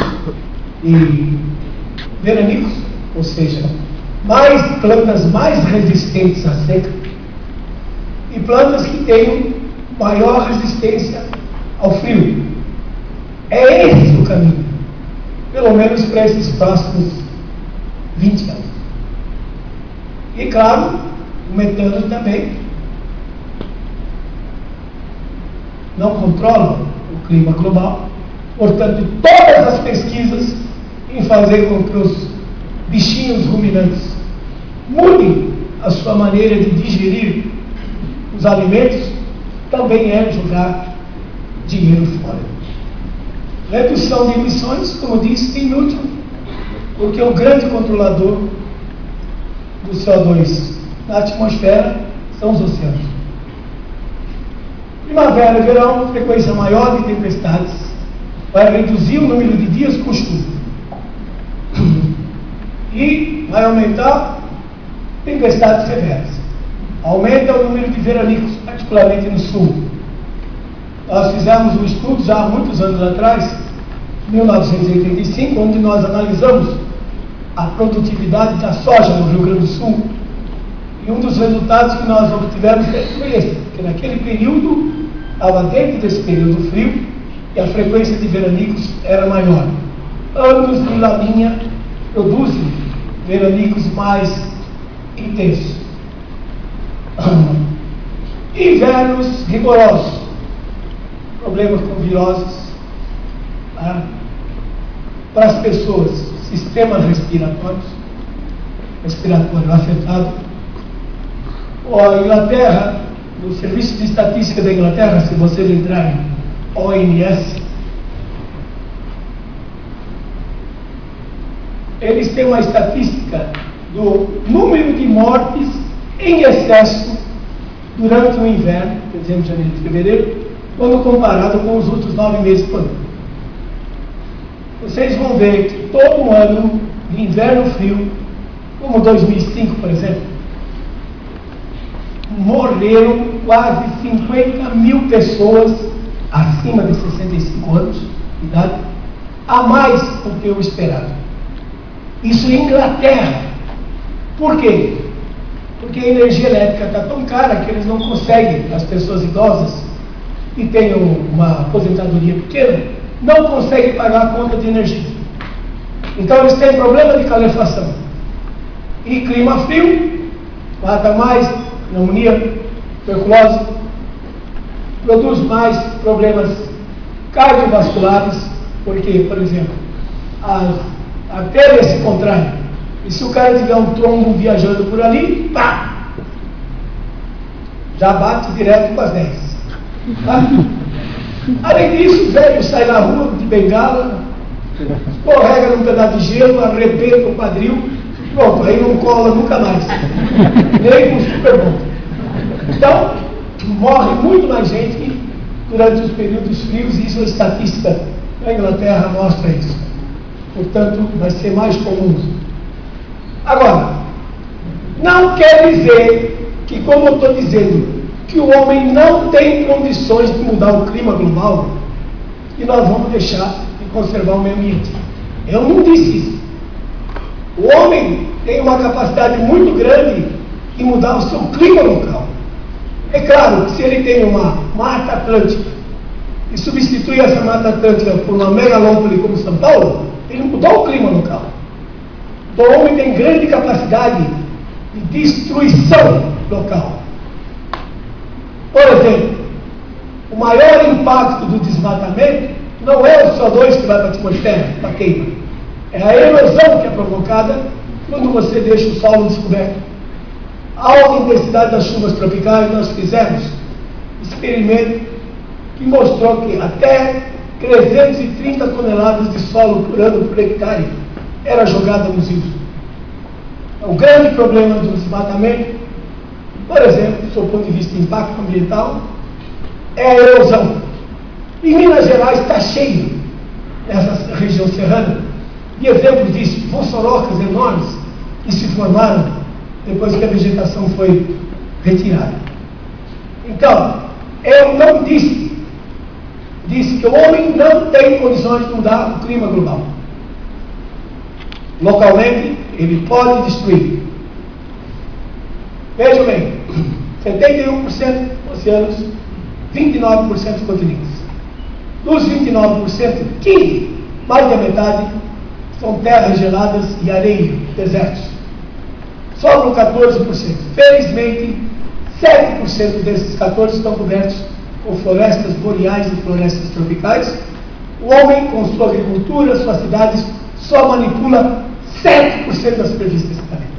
e veranicos, ou seja, plantas mais resistentes à seca e plantas que tenham maior resistência ao frio. É esse o caminho, pelo menos para esses próximos 20 anos. E claro, o metano também não controla o clima global, portanto, todas as pesquisas em fazer com que os bichinhos ruminantes mudem a sua maneira de digerir os alimentos também é jogar dinheiro fora. Redução de emissões, como disse, é inútil, porque o grande controlador do CO2 na atmosfera são os oceanos. Primavera e verão, frequência maior de tempestades, vai reduzir o número de dias com chuva e vai aumentar tempestades severas. Aumenta o número de veranicos, particularmente no sul. Nós fizemos um estudo já há muitos anos atrás, 1985, onde nós analisamos a produtividade da soja no Rio Grande do Sul. E um dos resultados que nós obtivemos foi esse, que naquele período, estava dentro desse período frio, e a frequência de veranicos era maior. Anos de laninha produzem veranicos mais intensos. Invernos rigorosos, problemas com viroses, tá? Para as pessoas, sistemas respiratório afetado. A Inglaterra, no Serviço de Estatística da Inglaterra, se vocês entrarem OMS, eles têm uma estatística do número de mortes em excesso durante o inverno, dezembro, janeiro e fevereiro, quando comparado com os outros 9 meses do ano. Vocês vão ver que todo ano de inverno frio, como 2005, por exemplo, morreram quase 50 mil pessoas acima de 65 anos de idade, a mais do que o esperado. Isso em Inglaterra. Por quê? Porque a energia elétrica está tão cara que eles não conseguem, as pessoas idosas que tenham uma aposentadoria pequena, não conseguem pagar a conta de energia. Então eles têm problema de calefação. E clima frio, mata mais pneumonia, tuberculose, produz mais problemas cardiovasculares, Porque, por exemplo, as artérias se contraem. E se o cara tiver um trombo viajando por ali, pá! Já bate direto com as 10. Tá? Além disso, o velho sai na rua de bengala, escorrega num pedaço de gelo, arrebenta o quadril, pronto, aí não cola nunca mais. Nem com o Super Bowl. Então, morre muito mais gente durante os períodos frios, e isso a estatística da Inglaterra mostra isso. Portanto, vai ser mais comum. Agora, não quer dizer que, como eu estou dizendo, que o homem não tem condições de mudar o clima global e nós vamos deixar de conservar o meio ambiente. Eu não disse isso. O homem tem uma capacidade muito grande de mudar o seu clima local. É claro que se ele tem uma mata atlântica e substituir essa mata atlântica por uma megalópole como São Paulo, ele mudou o clima local. Então o homem tem grande capacidade de destruição local. Por exemplo, o maior impacto do desmatamento não é o CO2 que vai para a atmosfera, para queima. É a erosão que é provocada quando você deixa o solo descoberto. A alta intensidade das chuvas tropicais, nós fizemos experimento que mostrou que até 330 toneladas de solo por ano por hectare era jogada nos rios. O grande problema do desmatamento, por exemplo, do seu ponto de vista de impacto ambiental, é a erosão. E Minas Gerais está cheio, nessa região serrana, de exemplos disso, fossorocas enormes que se formaram depois que a vegetação foi retirada. Então, eu não disse que o homem não tem condições de mudar o clima global. Localmente, ele pode destruir. Vejam bem, 71% oceanos, 29% continentes. Dos 29%, 15%, mais da metade, são terras geladas e areia, desertos. Sobram 14%. Felizmente, 7% desses 14% estão cobertos com florestas boreais e florestas tropicais. O homem, com sua agricultura, suas cidades, só manipula 7% da superfície desse planeta.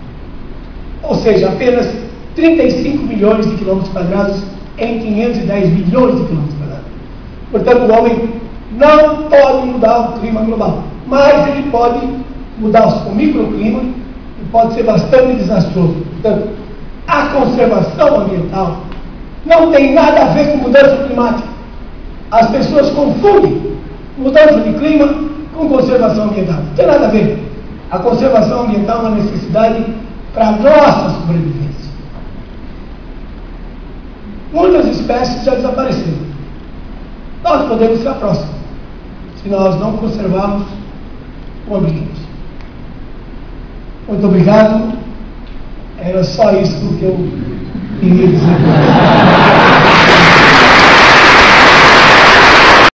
Ou seja, apenas 35 milhões de quilômetros quadrados em 510 milhões de quilômetros quadrados. Portanto, o homem não pode mudar o clima global, mas ele pode mudar o microclima e pode ser bastante desastroso. Portanto, a conservação ambiental não tem nada a ver com mudança climática. As pessoas confundem mudança de clima com conservação ambiental. Não tem nada a ver. A conservação ambiental é uma necessidade para a nossa sobrevivência. Muitas espécies já desapareceram. Nós podemos ser a próxima, se nós não conservarmos o ambiente. Muito obrigado. Era só isso que eu queria dizer.